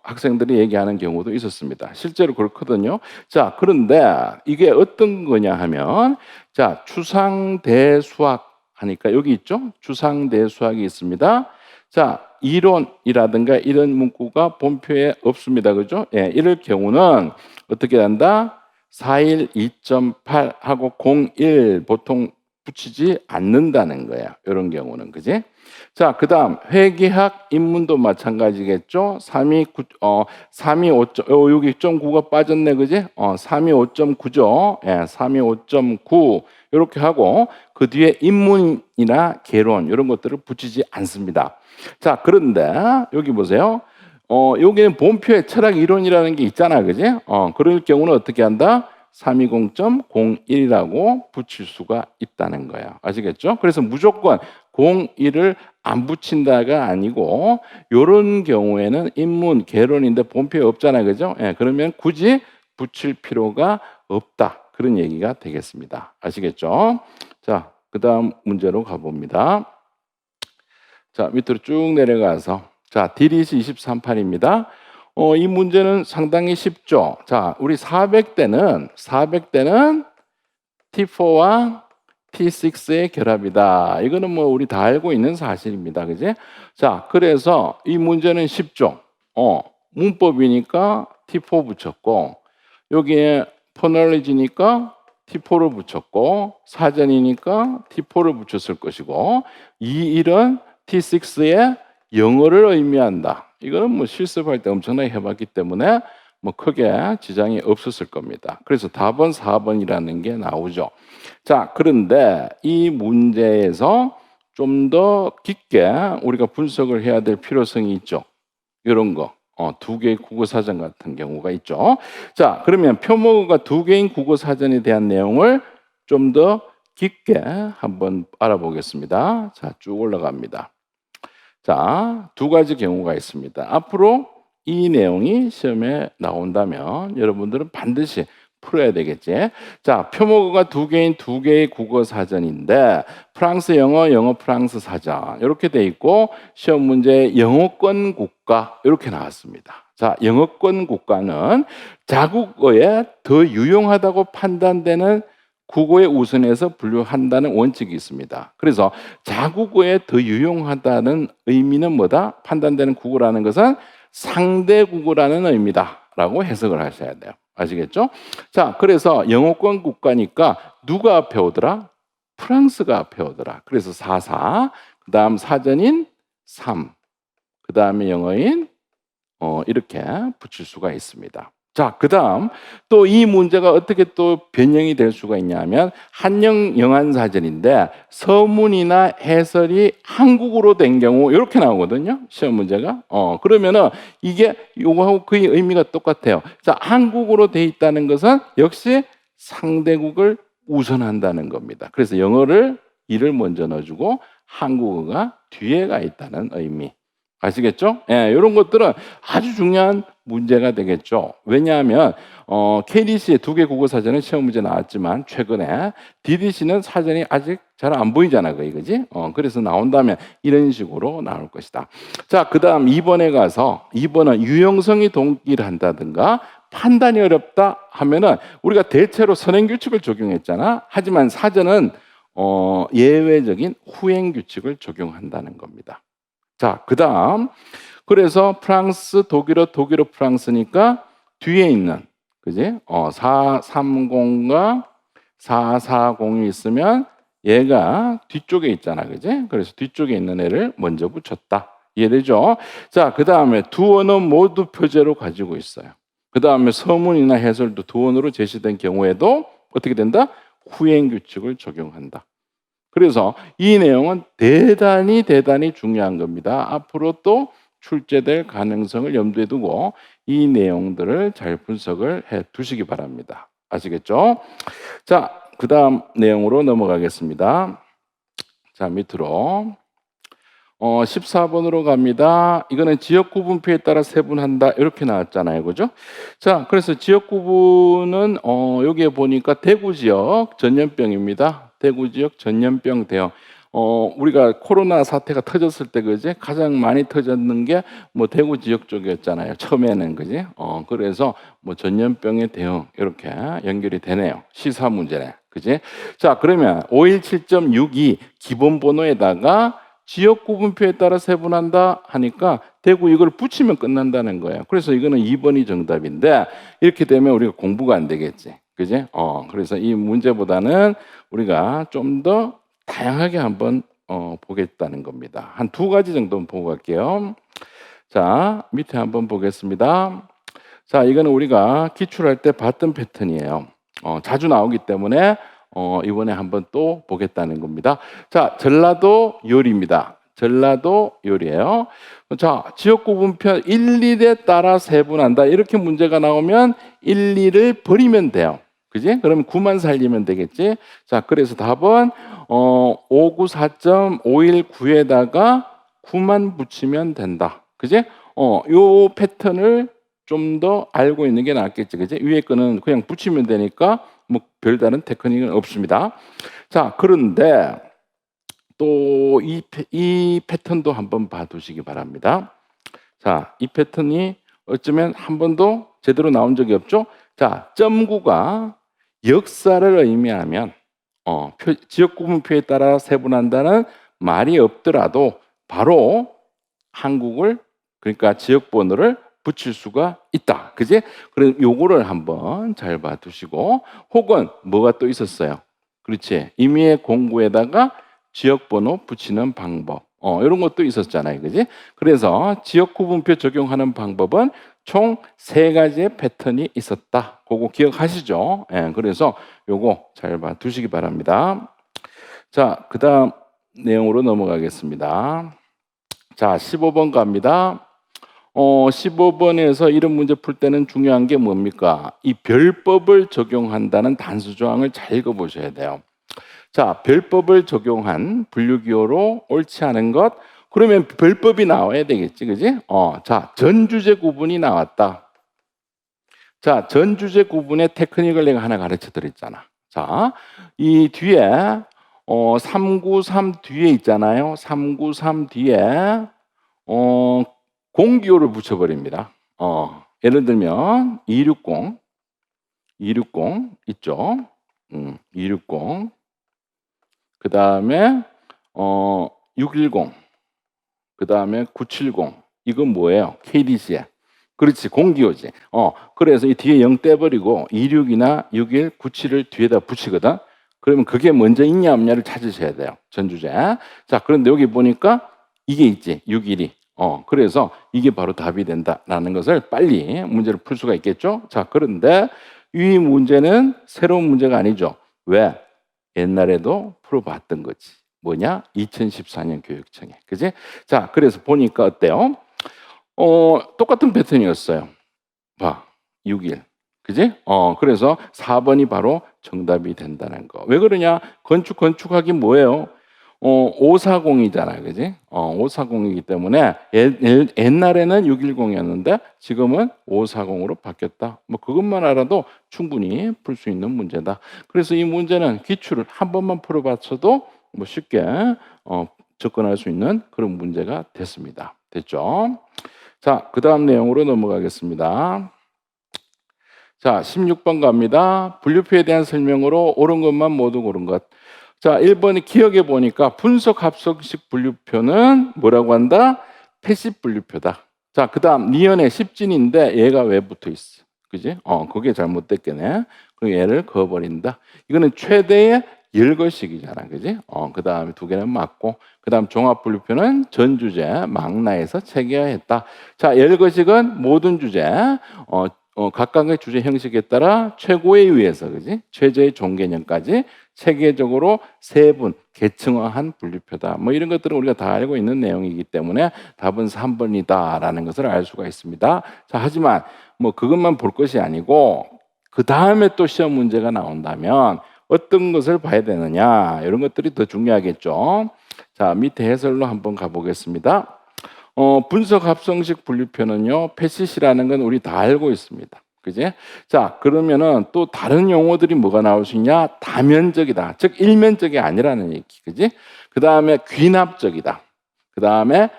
학생들이 얘기하는 경우도 있었습니다. 실제로 그렇거든요. 자, 그런데 이게 어떤 거냐 하면, 자, 추상대수학 하니까 여기 있죠. 추상대수학이 있습니다. 자, 이론이라든가 이런 문구가 본표에 없습니다. 그죠? 예, 이럴 경우는 어떻게 한다? 41, 2.8 하고 01 보통 붙이지 않는다는 거야. 이런 경우는 그지? 자, 그다음 회계학 인문도 마찬가지겠죠. 325. 여기 9가 빠졌네, 그지? 325.9죠. 예, 325.9 이렇게 하고 그 뒤에 인문이나 개론 이런 것들을 붙이지 않습니다. 자, 그런데 여기 보세요. 여기는 본표에 철학 이론이라는 게 있잖아, 그지? 그럴 경우는 어떻게 한다? 320.01이라고 붙일 수가 있다는 거예요. 아시겠죠? 그래서 무조건 01을 안 붙인다가 아니고 이런 경우에는 인문, 개론인데 본표에 없잖아요. 그죠? 예, 그러면 굳이 붙일 필요가 없다. 그런 얘기가 되겠습니다. 아시겠죠? 자, 그 다음 문제로 가봅니다. 자, 밑으로 쭉 내려가서 자, 디리시 23판입니다. 이 문제는 상당히 쉽죠. 자, 우리 400대는 T4와 T6의 결합이다. 이거는 뭐 우리 다 알고 있는 사실입니다. 그지? 자, 그래서 이 문제는 쉽죠. 문법이니까 T4 붙였고, 여기에 포널리지니까 T4를 붙였고, 사전이니까 T4를 붙였을 것이고, 이 일은 T6의 영어를 의미한다. 이거는 뭐 실습할 때 엄청나게 해봤기 때문에 뭐 크게 지장이 없었을 겁니다. 그래서 답은 4번이라는 게 나오죠. 자, 그런데 이 문제에서 좀 더 깊게 우리가 분석을 해야 될 필요성이 있죠. 이런 거. 두 개의 국어사전 같은 경우가 있죠. 자, 그러면 표모어가 두 개인 국어사전에 대한 내용을 좀 더 깊게 한번 알아보겠습니다. 자, 쭉 올라갑니다. 자, 두 가지 경우가 있습니다. 앞으로 이 내용이 시험에 나온다면 여러분들은 반드시 풀어야 되겠지. 자, 표모어가 두 개인 두 개의 국어 사전인데 프랑스 영어, 영어 프랑스 사전 이렇게 돼 있고 시험 문제 영어권 국가 이렇게 나왔습니다. 자, 영어권 국가는 자국어에 더 유용하다고 판단되는 국어에 우선해서 분류한다는 원칙이 있습니다. 그래서 자국어에 더 유용하다는 의미는 뭐다? 판단되는 국어라는 것은 상대 국어라는 의미다라고 해석을 하셔야 돼요. 아시겠죠? 자, 그래서 영어권 국가니까 누가 앞에 오더라? 프랑스가 앞에 오더라. 그래서 44, 그 다음 사전인 3, 그 다음에 영어인 이렇게 붙일 수가 있습니다. 자, 그다음 또 이 문제가 어떻게 또 변형이 될 수가 있냐면 한영 영안사전인데 서문이나 해설이 한국어로 된 경우 이렇게 나오거든요. 시험 문제가. 그러면은 이게 요거하고 거의 의미가 똑같아요. 자, 한국어로 돼 있다는 것은 역시 상대국을 우선한다는 겁니다. 그래서 영어를 이를 먼저 넣어주고 한국어가 뒤에 가 있다는 의미. 아시겠죠? 예, 이런 것들은 아주 중요한 문제가 되겠죠. 왜냐하면 KDC의 2개 국어 사전은 시험 문제 나왔지만 최근에 DDC는 사전이 아직 잘 안 보이잖아, 그지? 그래서 나온다면 이런 식으로 나올 것이다. 자, 그다음 2번에 가서 2번은 유형성이 동일한다든가 판단이 어렵다 하면은 우리가 대체로 선행 규칙을 적용했잖아. 하지만 사전은 예외적인 후행 규칙을 적용한다는 겁니다. 자, 그다음 그래서 프랑스, 독일어, 프랑스니까 뒤에 있는 그지? 430과 440이 있으면 얘가 뒤쪽에 있잖아, 그지? 그래서 뒤쪽에 있는 애를 먼저 붙였다. 이해되죠? 자, 그다음에 두 언어 모두 표제로 가지고 있어요. 그다음에 서문이나 해설도 두 언어로 제시된 경우에도 어떻게 된다? 후행 규칙을 적용한다. 그래서 이 내용은 대단히 중요한 겁니다. 앞으로 또 출제될 가능성을 염두에 두고 이 내용들을 잘 분석을 해 두시기 바랍니다. 아시겠죠? 자, 그 다음 내용으로 넘어가겠습니다. 자, 밑으로 14번으로 갑니다. 이거는 지역 구분표에 따라 세분한다 이렇게 나왔잖아요, 그죠? 자, 그래서 지역 구분은 여기에 보니까 대구 지역 전염병입니다. 대구 지역 전염병 대응. 우리가 코로나 사태가 터졌을 때 그지 가장 많이 터졌는 게 뭐 대구 지역 쪽이었잖아요. 처음에는 그지. 그래서 뭐 전염병의 대응 이렇게 연결이 되네요. 시사 문제네, 그지? 자, 그러면 517.62 기본 번호에다가 지역 구분표에 따라 세분한다 하니까 대구 이걸 붙이면 끝난다는 거예요. 그래서 이거는 2번이 정답인데 이렇게 되면 우리가 공부가 안 되겠지. 그지? 그래서 이 문제보다는 우리가 좀 더 다양하게 한번 보겠다는 겁니다. 한 2가지 정도 보고 갈게요. 자, 밑에 한번 보겠습니다. 자, 이거는 우리가 기출할 때 봤던 패턴이에요. 자주 나오기 때문에 이번에 한번 또 보겠다는 겁니다. 자, 전라도 요리입니다. 전라도 요리예요. 자, 지역 구분표 1, 2에 따라 세분한다. 이렇게 문제가 나오면 1, 2를 버리면 돼요. 그지? 그러면 9만 살리면 되겠지? 자, 그래서 답은 594.519에다가 9만 붙이면 된다. 그지? 요 패턴을 좀 더 알고 있는 게 낫겠지. 그지? 위에 거는 그냥 붙이면 되니까 뭐 별다른 테크닉은 없습니다. 자, 그런데 또 이 패턴도 한번 봐두시기 바랍니다. 자, 이 패턴이 어쩌면 한 번도 제대로 나온 적이 없죠. 자, 점구가 역사를 의미하면 지역 구분표에 따라 세분한다는 말이 없더라도 바로 한국을 그러니까 지역 번호를 붙일 수가 있다. 그지? 그래서 요거를 한번 잘 봐두시고 혹은 뭐가 또 있었어요. 그렇지? 임의의 공구에다가 지역 번호 붙이는 방법. 이런 것도 있었잖아요. 그지? 그래서 지역 구분표 적용하는 방법은 총 3가지의 패턴이 있었다. 그거 기억하시죠? 예, 그래서 요거 잘 봐두시기 바랍니다. 자, 그 다음 내용으로 넘어가겠습니다. 자, 15번 갑니다. 15번에서 이런 문제 풀 때는 중요한 게 뭡니까? 이 별법을 적용한다는 단수 조항을 잘 읽어보셔야 돼요. 자, 별법을 적용한 분류기호로 옳지 않은 것. 그러면 별법이 나와야 되겠지, 그지? 자, 전주제 구분이 나왔다. 자, 전주제 구분의 테크닉을 내가 하나 가르쳐 드렸잖아. 자, 이 뒤에 393 뒤에 있잖아요. 393 뒤에 공기호를 붙여버립니다. 예를 들면 260 있죠. 260 그 다음에 610 그 다음에 970 이건 뭐예요? KDC야. 그렇지, 공기호지. 그래서 이 뒤에 0 떼버리고 26이나 61, 97을 뒤에다 붙이거든. 그러면 그게 먼저 있냐 없냐를 찾으셔야 돼요. 전주제. 자, 그런데 여기 보니까 이게 있지. 61이. 그래서 이게 바로 답이 된다라는 것을 빨리 문제를 풀 수가 있겠죠. 자, 그런데 이 문제는 새로운 문제가 아니죠. 왜? 옛날에도 풀어봤던 거지. 뭐냐? 2014년 교육청에. 그지? 자, 그래서 보니까 어때요? 똑같은 패턴이었어요. 봐, 6일. 그지? 그래서 4번이 바로 정답이 된다는 거. 왜 그러냐? 건축하기 뭐예요? 540이잖아요. 그지? 540이기 때문에 옛날에는 610이었는데 지금은 540으로 바뀌었다. 뭐 그것만 알아도 충분히 풀 수 있는 문제다. 그래서 이 문제는 기출을 한 번만 풀어봤어도 뭐 쉽게 접근할 수 있는 그런 문제가 됐습니다. 됐죠? 자, 그 다음 내용으로 넘어가겠습니다. 자, 16번 갑니다. 분류표에 대한 설명으로 옳은 것만 모두 고른 것. 자, 1번이 기억해 보니까 분석 합성식 분류표는 뭐라고 한다? 패시브 분류표다. 자, 그 다음 니은의 10진인데 얘가 왜 붙어 있어? 그지? 그게 잘못됐겠네. 그럼 얘를 그어버린다. 이거는 최대의 열거식이잖아. 그지? 그 다음에 두 개는 맞고, 그 다음 종합 분류표는 전 주제, 망라에서 체계화했다. 자, 열거식은 모든 주제, 각각의 주제 형식에 따라 최고에 의해서, 그지? 최저의 종개념까지 체계적으로 세분, 계층화한 분류표다. 뭐 이런 것들은 우리가 다 알고 있는 내용이기 때문에 답은 3번이다라는 것을 알 수가 있습니다. 자, 하지만 뭐 그것만 볼 것이 아니고 그 다음에 또 시험 문제가 나온다면 어떤 것을 봐야 되느냐, 이런 것들이 더 중요하겠죠. 자, 밑에 해설로 한번 가보겠습니다. 분석 합성식 분류표는요, 패시시라는 건 우리 다 알고 있습니다. 그지? 자, 그러면은 또 다른 용어들이 뭐가 나올 수 있냐? 다면적이다. 즉, 일면적이 아니라는 얘기. 그지? 그 다음에 귀납적이다. 그 다음에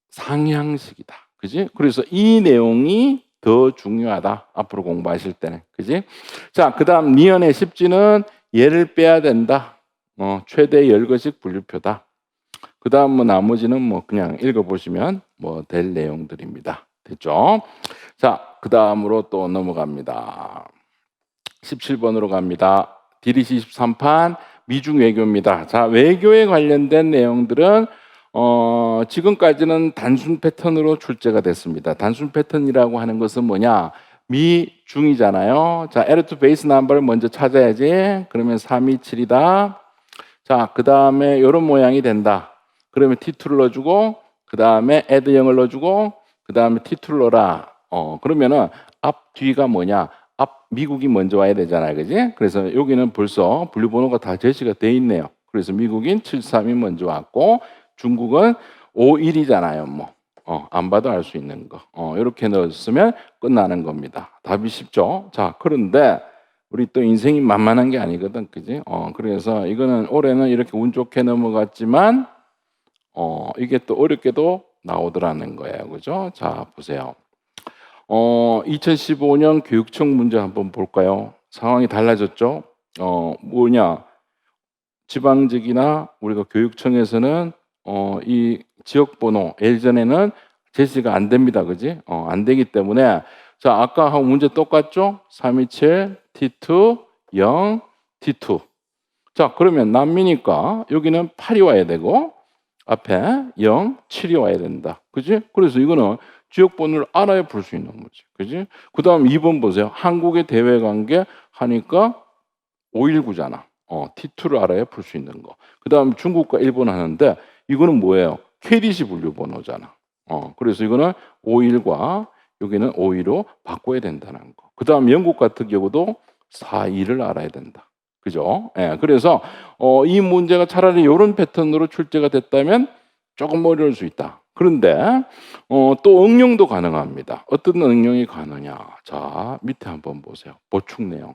상향식이다. 그지? 그래서 이 내용이 더 중요하다. 앞으로 공부하실 때는. 그지? 자, 그 다음 니은의 10지는 얘를 빼야 된다. 최대 열거식 분류표다. 그 다음 뭐 나머지는 뭐 그냥 읽어보시면 뭐 될 내용들입니다. 됐죠? 자, 그 다음으로 또 넘어갑니다. 17번으로 갑니다. 디리시 23판 미중 외교입니다. 자, 외교에 관련된 내용들은 지금까지는 단순 패턴으로 출제가 됐습니다. 단순 패턴이라고 하는 것은 뭐냐? 미중이잖아요. 자, 에르투 베이스 넘버를 먼저 찾아야지. 그러면 327이다. 자, 그 다음에 이런 모양이 된다. 그러면 T2를 넣어주고, 그 다음에 add 0을 넣어주고, 그 다음에 T2를 넣어라. 그러면은 앞, 뒤가 뭐냐? 앞, 미국이 먼저 와야 되잖아요. 그지? 그래서 여기는 벌써 분류번호가 다 제시가 돼 있네요. 그래서 미국인 73이 먼저 왔고, 중국은 51이잖아요. 뭐. 안 봐도 알 수 있는 거. 이렇게 넣었으면 끝나는 겁니다. 답이 쉽죠? 자, 그런데 우리 또 인생이 만만한 게 아니거든. 그지? 그래서 이거는 올해는 이렇게 운 좋게 넘어갔지만, 이게 또 어렵게도 나오더라는 거예요. 그죠? 자, 보세요. 2015년 교육청 문제 한번 볼까요? 상황이 달라졌죠? 뭐냐? 지방직이나 우리가 교육청에서는 이 지역번호 예전에는 제시가 안 됩니다. 그지? 안 되기 때문에 자, 아까 하고 문제 똑같죠? 327, T2, 0, T2. 자, 그러면 남미니까 여기는 8이 와야 되고 앞에 0, 7이 와야 된다. 그지? 그래서 이거는 지역번호를 알아야 풀 수 있는 거지. 그지? 그 다음 2번 보세요. 한국의 대외관계 하니까 519잖아. T2를 알아야 풀 수 있는 거. 그 다음 중국과 일본 하는데 이거는 뭐예요? KDC 분류 번호잖아. 그래서 이거는 51과 여기는 52로 바꿔야 된다는 거. 그 다음 영국 같은 경우도 42를 알아야 된다. 그죠? 예, 그래서 이 문제가 차라리 이런 패턴으로 출제가 됐다면 조금 어려울 수 있다. 그런데 또 응용도 가능합니다. 어떤 응용이 가느냐? 자, 밑에 한번 보세요. 보충 내용.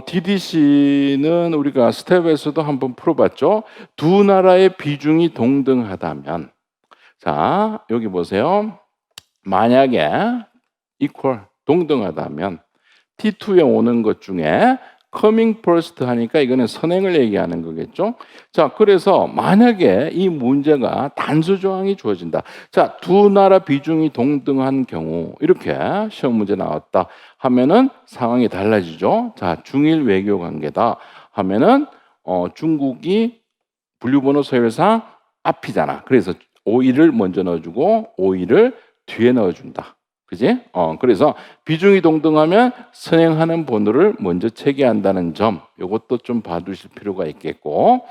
DDC는 우리가 스텝에서도 한번 풀어봤죠. 두 나라의 비중이 동등하다면, 자, 여기 보세요. 만약에 equal, 동등하다면 T2에 오는 것 중에 coming first 하니까 이거는 선행을 얘기하는 거겠죠. 자, 그래서 만약에 이 문제가 단수 조항이 주어진다. 자, 두 나라 비중이 동등한 경우 이렇게 시험 문제 나왔다 하면은 상황이 달라지죠. 자, 중일 외교 관계다 하면은 중국이 분류번호 서열상 앞이잖아. 그래서 오일을 먼저 넣어주고 오일을 뒤에 넣어준다. 그지? 그래서 비중이 동등하면 선행하는 번호를 먼저 체계한다는 점, 이것도 좀 봐두실 필요가 있겠고.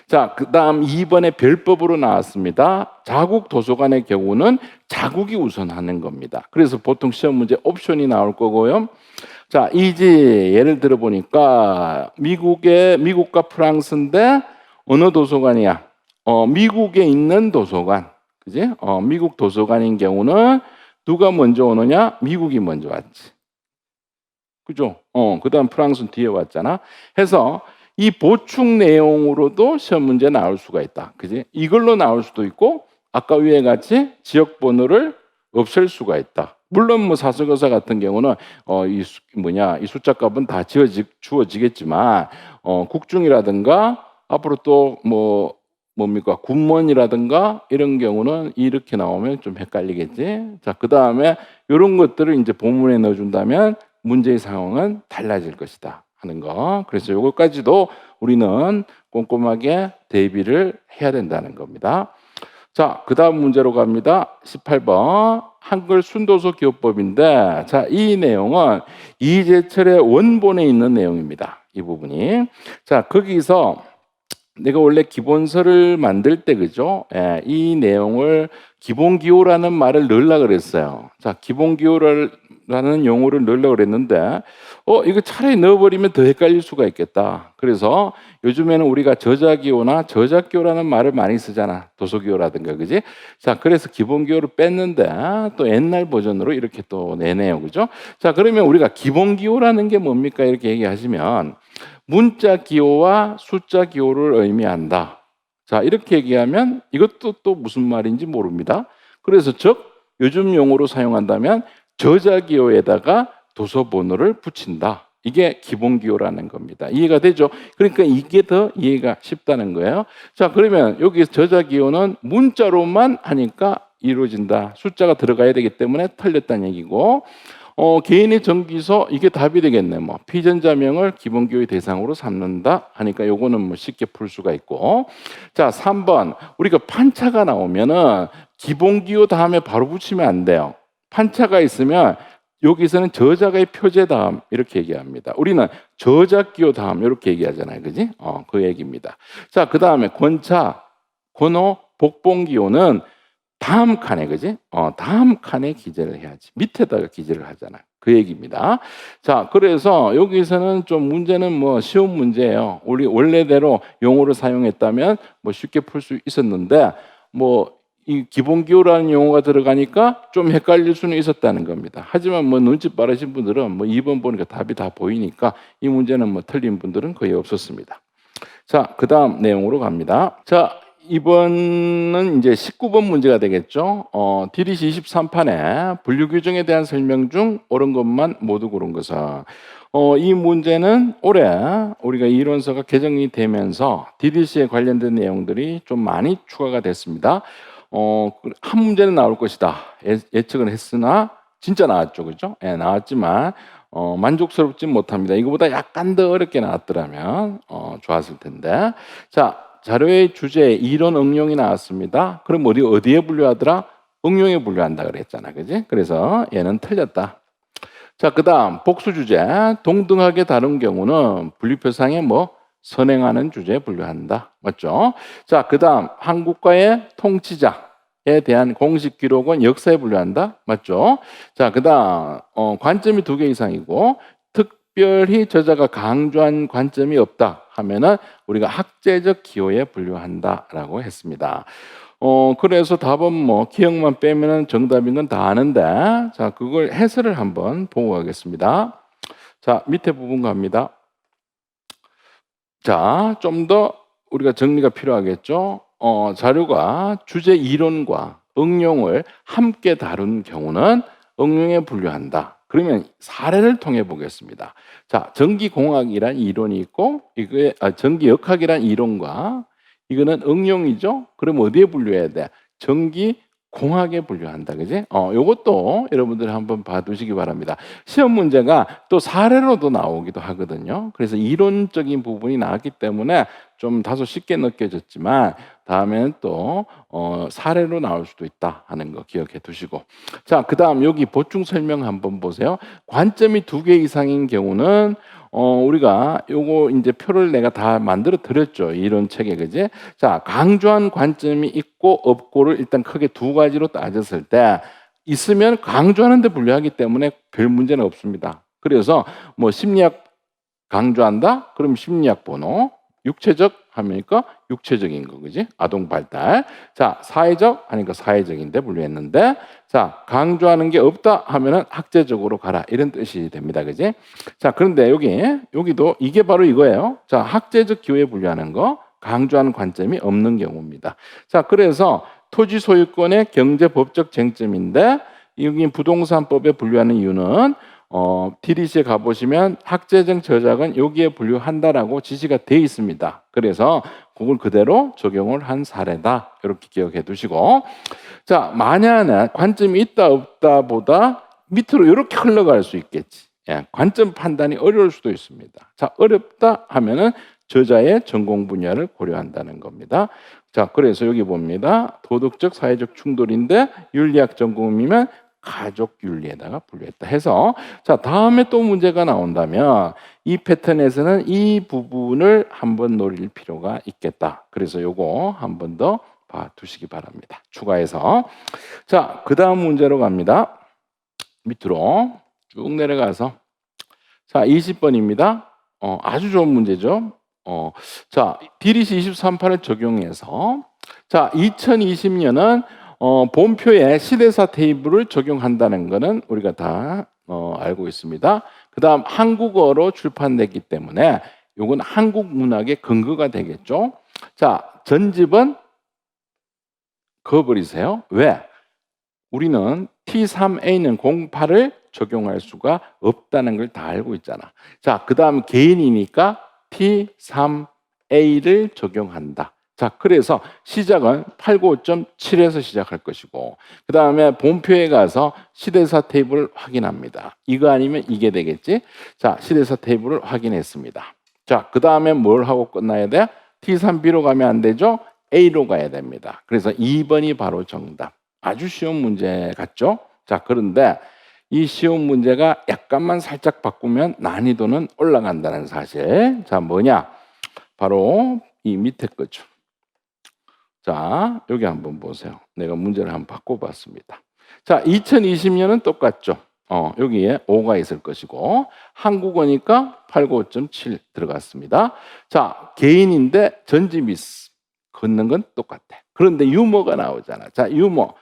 자, 그 다음 2번에 별법으로 나왔습니다. 자국 도서관의 경우는 자국이 우선하는 겁니다. 그래서 보통 시험 문제 옵션이 나올 거고요. 자, 이제 예를 들어 보니까 미국과 프랑스인데 어느 도서관이야? 미국에 있는 도서관. 그지? 미국 도서관인 경우는 누가 먼저 오느냐? 미국이 먼저 왔지. 그죠? 그다음 프랑스는 뒤에 왔잖아. 해서 이 보충 내용으로도 시험 문제 나올 수가 있다. 그지? 이걸로 나올 수도 있고 아까 위에 같이 지역 번호를 없앨 수가 있다. 물론 뭐 사서거사 같은 경우는 이 숫자 값은 다 주어지겠지만 국중이라든가 앞으로 또 뭡니까? 군문이라든가 이런 경우는 이렇게 나오면 좀 헷갈리겠지. 자, 그다음에 이런 것들을 이제 본문에 넣어준다면 문제의 상황은 달라질 것이다 하는 거. 그래서 이것까지도 우리는 꼼꼼하게 대비를 해야 된다는 겁니다. 자, 그다음 문제로 갑니다. 18번 한글 순도서 기호법인데, 자, 이 내용은 이재철의 원본에 있는 내용입니다. 이 부분이. 자, 거기서 내가 원래 기본서를 만들 때 그죠? 예, 이 내용을 기본기호라는 말을 넣으려고 그랬어요. 자, 기본기호라는 용어를 넣으려고 그랬는데 이거 차라리 넣어버리면 더 헷갈릴 수가 있겠다. 그래서 요즘에는 우리가 저자기호나 저작기호라는 말을 많이 쓰잖아. 도서기호라든가 그지? 자, 그래서 기본기호를 뺐는데 또 옛날 버전으로 이렇게 또 내네요. 그죠? 자, 그러면 우리가 기본기호라는 게 뭡니까? 이렇게 얘기하시면 문자 기호와 숫자 기호를 의미한다. 자, 이렇게 얘기하면 이것도 또 무슨 말인지 모릅니다. 그래서 즉 요즘 용어로 사용한다면 저자 기호에다가 도서 번호를 붙인다. 이게 기본 기호라는 겁니다. 이해가 되죠? 그러니까 이게 더 이해가 쉽다는 거예요. 자, 그러면 여기 저자 기호는 문자로만 하니까 이루어진다. 숫자가 들어가야 되기 때문에 틀렸다는 얘기고, 개인의 정기서 이게 답이 되겠네. 뭐 피전자명을 기본기호의 대상으로 삼는다 하니까 요거는 뭐 쉽게 풀 수가 있고. 자, 3번 우리가 판차가 나오면은 기본기호 다음에 바로 붙이면 안 돼요. 판차가 있으면 여기서는 저자가의 표제 다음 이렇게 얘기합니다. 우리는 저자기호 다음 이렇게 얘기하잖아요. 그지? 그 얘기입니다. 자, 그 다음에 권차, 권호, 복봉기호는 다음 칸에, 그지? 다음 칸에 기재를 해야지. 밑에다가 기재를 하잖아. 그 얘기입니다. 자, 그래서 여기서는 좀 문제는 뭐 쉬운 문제예요. 우리 원래대로 용어를 사용했다면 뭐 쉽게 풀 수 있었는데, 뭐 이 기본기호라는 용어가 들어가니까 좀 헷갈릴 수는 있었다는 겁니다. 하지만 뭐 눈치 빠르신 분들은 뭐 2번 보니까 답이 다 보이니까 이 문제는 뭐 틀린 분들은 거의 없었습니다. 자, 그 다음 내용으로 갑니다. 자, 이번은 이제 19번 문제가 되겠죠. DDC 23판에 분류 규정에 대한 설명 중 옳은 것만 모두 고른 것은. 이 문제는 올해 우리가 이론서가 개정이 되면서 DDC에 관련된 내용들이 좀 많이 추가가 됐습니다. 한 문제는 나올 것이다. 예측은 했으나 진짜 나왔죠, 그죠? 예, 나왔지만 만족스럽진 못합니다. 이거보다 약간 더 어렵게 나왔더라면 좋았을 텐데. 자, 자료의 주제 이론 응용이 나왔습니다. 그럼 어디에 분류하더라? 응용에 분류한다 그랬잖아, 그지? 그래서 얘는 틀렸다. 자, 그다음 복수 주제 동등하게 다룬 경우는 분류표상에 뭐 선행하는 주제에 분류한다, 맞죠? 자, 그다음 한국과의 통치자에 대한 공식 기록은 역사에 분류한다, 맞죠? 자, 그다음 관점이 2개 이상이고 특별히 저자가 강조한 관점이 없다 하면은 우리가 학제적 기호에 분류한다라고 했습니다. 그래서 답은 뭐 기억만 빼면은 정답인 건 다 아는데, 자, 그걸 해설을 한번 보고 가겠습니다. 자, 밑에 부분 갑니다. 자, 좀 더 우리가 정리가 필요하겠죠. 자료가 주제 이론과 응용을 함께 다룬 경우는 응용에 분류한다. 그러면 사례를 통해 보겠습니다. 자, 전기공학이란 이론이 있고 이게 전기역학이란 이론과 이거는 응용이죠. 그럼 어디에 분류해야 돼? 전기공학에 분류한다. 그지? 요것도 여러분들 한번 봐두시기 바랍니다. 시험 문제가 또 사례로도 나오기도 하거든요. 그래서 이론적인 부분이 나왔기 때문에 좀 다소 쉽게 느껴졌지만 다음에는 또 사례로 나올 수도 있다 하는 거 기억해 두시고, 자, 그다음 여기 보충 설명 한번 보세요. 관점이 2개 이상인 경우는 우리가 요거 이제 표를 내가 다 만들어 드렸죠. 이런 책에, 그지? 자, 강조한 관점이 있고 없고를 일단 크게 2가지로 따졌을 때, 있으면 강조하는 데 불리하기 때문에 별 문제는 없습니다. 그래서 뭐 심리학 강조한다? 그럼 심리학 번호. 육체적 하니까 육체적인 거, 그지? 아동 발달. 자, 사회적 하니까 사회적인데 분류했는데, 자, 강조하는 게 없다 하면은 학제적으로 가라, 이런 뜻이 됩니다, 그지? 자, 그런데 여기도 이게 바로 이거예요. 자, 학제적 기호에 분류하는 거, 강조하는 관점이 없는 경우입니다. 자, 그래서 토지 소유권의 경제법적 쟁점인데, 여기 부동산법에 분류하는 이유는 TDC에 가보시면 학제적 저작은 여기에 분류한다라고 지시가 되어 있습니다. 그래서 그걸 그대로 적용을 한 사례다, 이렇게 기억해 두시고, 자, 만약에 관점이 있다 없다 보다 밑으로 이렇게 흘러갈 수 있겠지. 예, 관점 판단이 어려울 수도 있습니다. 자, 어렵다 하면은 저자의 전공 분야를 고려한다는 겁니다. 자, 그래서 여기 봅니다. 도덕적 사회적 충돌인데 윤리학 전공이면 가족 윤리에다가 분류했다 해서, 자, 다음에 또 문제가 나온다면 이 패턴에서는 이 부분을 한번 노릴 필요가 있겠다. 그래서 요거 한 번 더 봐두시기 바랍니다. 추가해서. 자, 그 다음 문제로 갑니다. 밑으로 쭉 내려가서, 자, 20번입니다. 아주 좋은 문제죠. 자, 디리시 23파를 적용해서, 자, 2020년은 본표에 시대사 테이블을 적용한다는 것은 우리가 다 알고 있습니다. 그 다음 한국어로 출판됐기 때문에 이건 한국 문학의 근거가 되겠죠. 자, 전집은 그어버리세요. 왜? 우리는 T3A는 08을 적용할 수가 없다는 걸 다 알고 있잖아. 자, 그 다음 개인이니까 T3A를 적용한다. 자, 그래서 시작은 895.7에서 시작할 것이고, 그 다음에 본표에 가서 시대사 테이블을 확인합니다. 이거 아니면 이게 되겠지? 자, 시대사 테이블을 확인했습니다. 자, 그 다음에 뭘 하고 끝나야 돼? T3B로 가면 안 되죠? A로 가야 됩니다. 그래서 2번이 바로 정답. 아주 쉬운 문제 같죠? 자, 그런데 이 쉬운 문제가 약간만 살짝 바꾸면 난이도는 올라간다는 사실. 자, 뭐냐? 바로 이 밑에 거죠. 자, 여기 한번 보세요. 내가 문제를 한번 바꿔봤습니다. 자, 2020년은 똑같죠. 여기에 5가 있을 것이고, 한국어니까 895.7 들어갔습니다. 자, 개인인데 전집이 걷는 건 똑같아. 그런데 유머가 나오잖아. 자, 유머.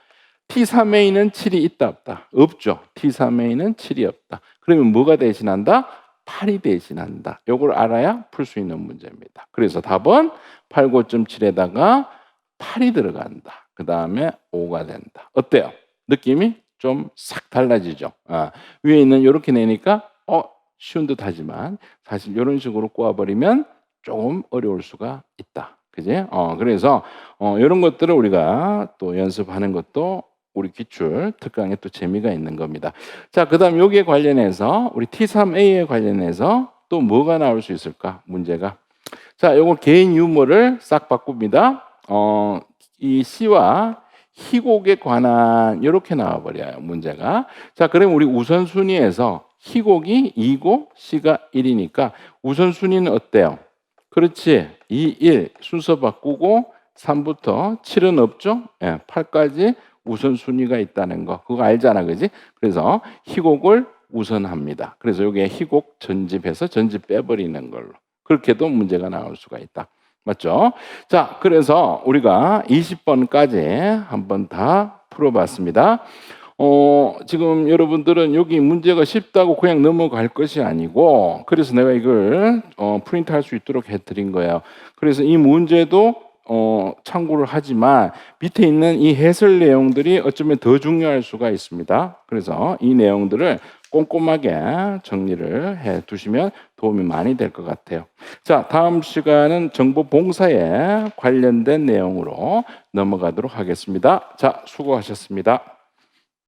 T3A는 7이 있다 없다? 없죠. T3A는 7이 없다. 그러면 뭐가 대신한다? 8이 대신한다. 이걸 알아야 풀 수 있는 문제입니다. 그래서 답은 89.7에다가 8이 들어간다. 그 다음에 5가 된다. 어때요? 느낌이 좀 싹 달라지죠. 위에 있는 이렇게 내니까 쉬운 듯 하지만 사실 이런 식으로 꼬아버리면 조금 어려울 수가 있다. 그지? 그래서 이런 것들을 우리가 또 연습하는 것도 우리 기출 특강에 또 재미가 있는 겁니다. 자, 그 다음 여기에 관련해서 우리 T3A에 관련해서 또 뭐가 나올 수 있을까? 문제가. 자, 요거 개인 유머를 싹 바꿉니다. 이 시와 희곡에 관한 이렇게 나와버려요, 문제가. 자, 그럼 우리 우선순위에서 희곡이 2고 시가 1이니까 우선순위는 어때요? 그렇지. 2, 1 순서 바꾸고 3부터 7은 없죠? 예, 8까지 우선순위가 있다는 거. 그거 알잖아, 그지? 그래서 희곡을 우선합니다. 그래서 여기에 희곡 전집해서 전집 빼버리는 걸로. 그렇게도 문제가 나올 수가 있다. 맞죠? 자, 그래서 우리가 20번까지 한번 다 풀어봤습니다. 지금 여러분들은 여기 문제가 쉽다고 그냥 넘어갈 것이 아니고, 그래서 내가 이걸 프린트할 수 있도록 해드린 거예요. 그래서 이 문제도 참고를 하지만 밑에 있는 이 해설 내용들이 어쩌면 더 중요할 수가 있습니다. 그래서 이 내용들을 꼼꼼하게 정리를 해 두시면 도움이 많이 될 것 같아요. 자, 다음 시간은 정보 봉사에 관련된 내용으로 넘어가도록 하겠습니다. 자, 수고하셨습니다.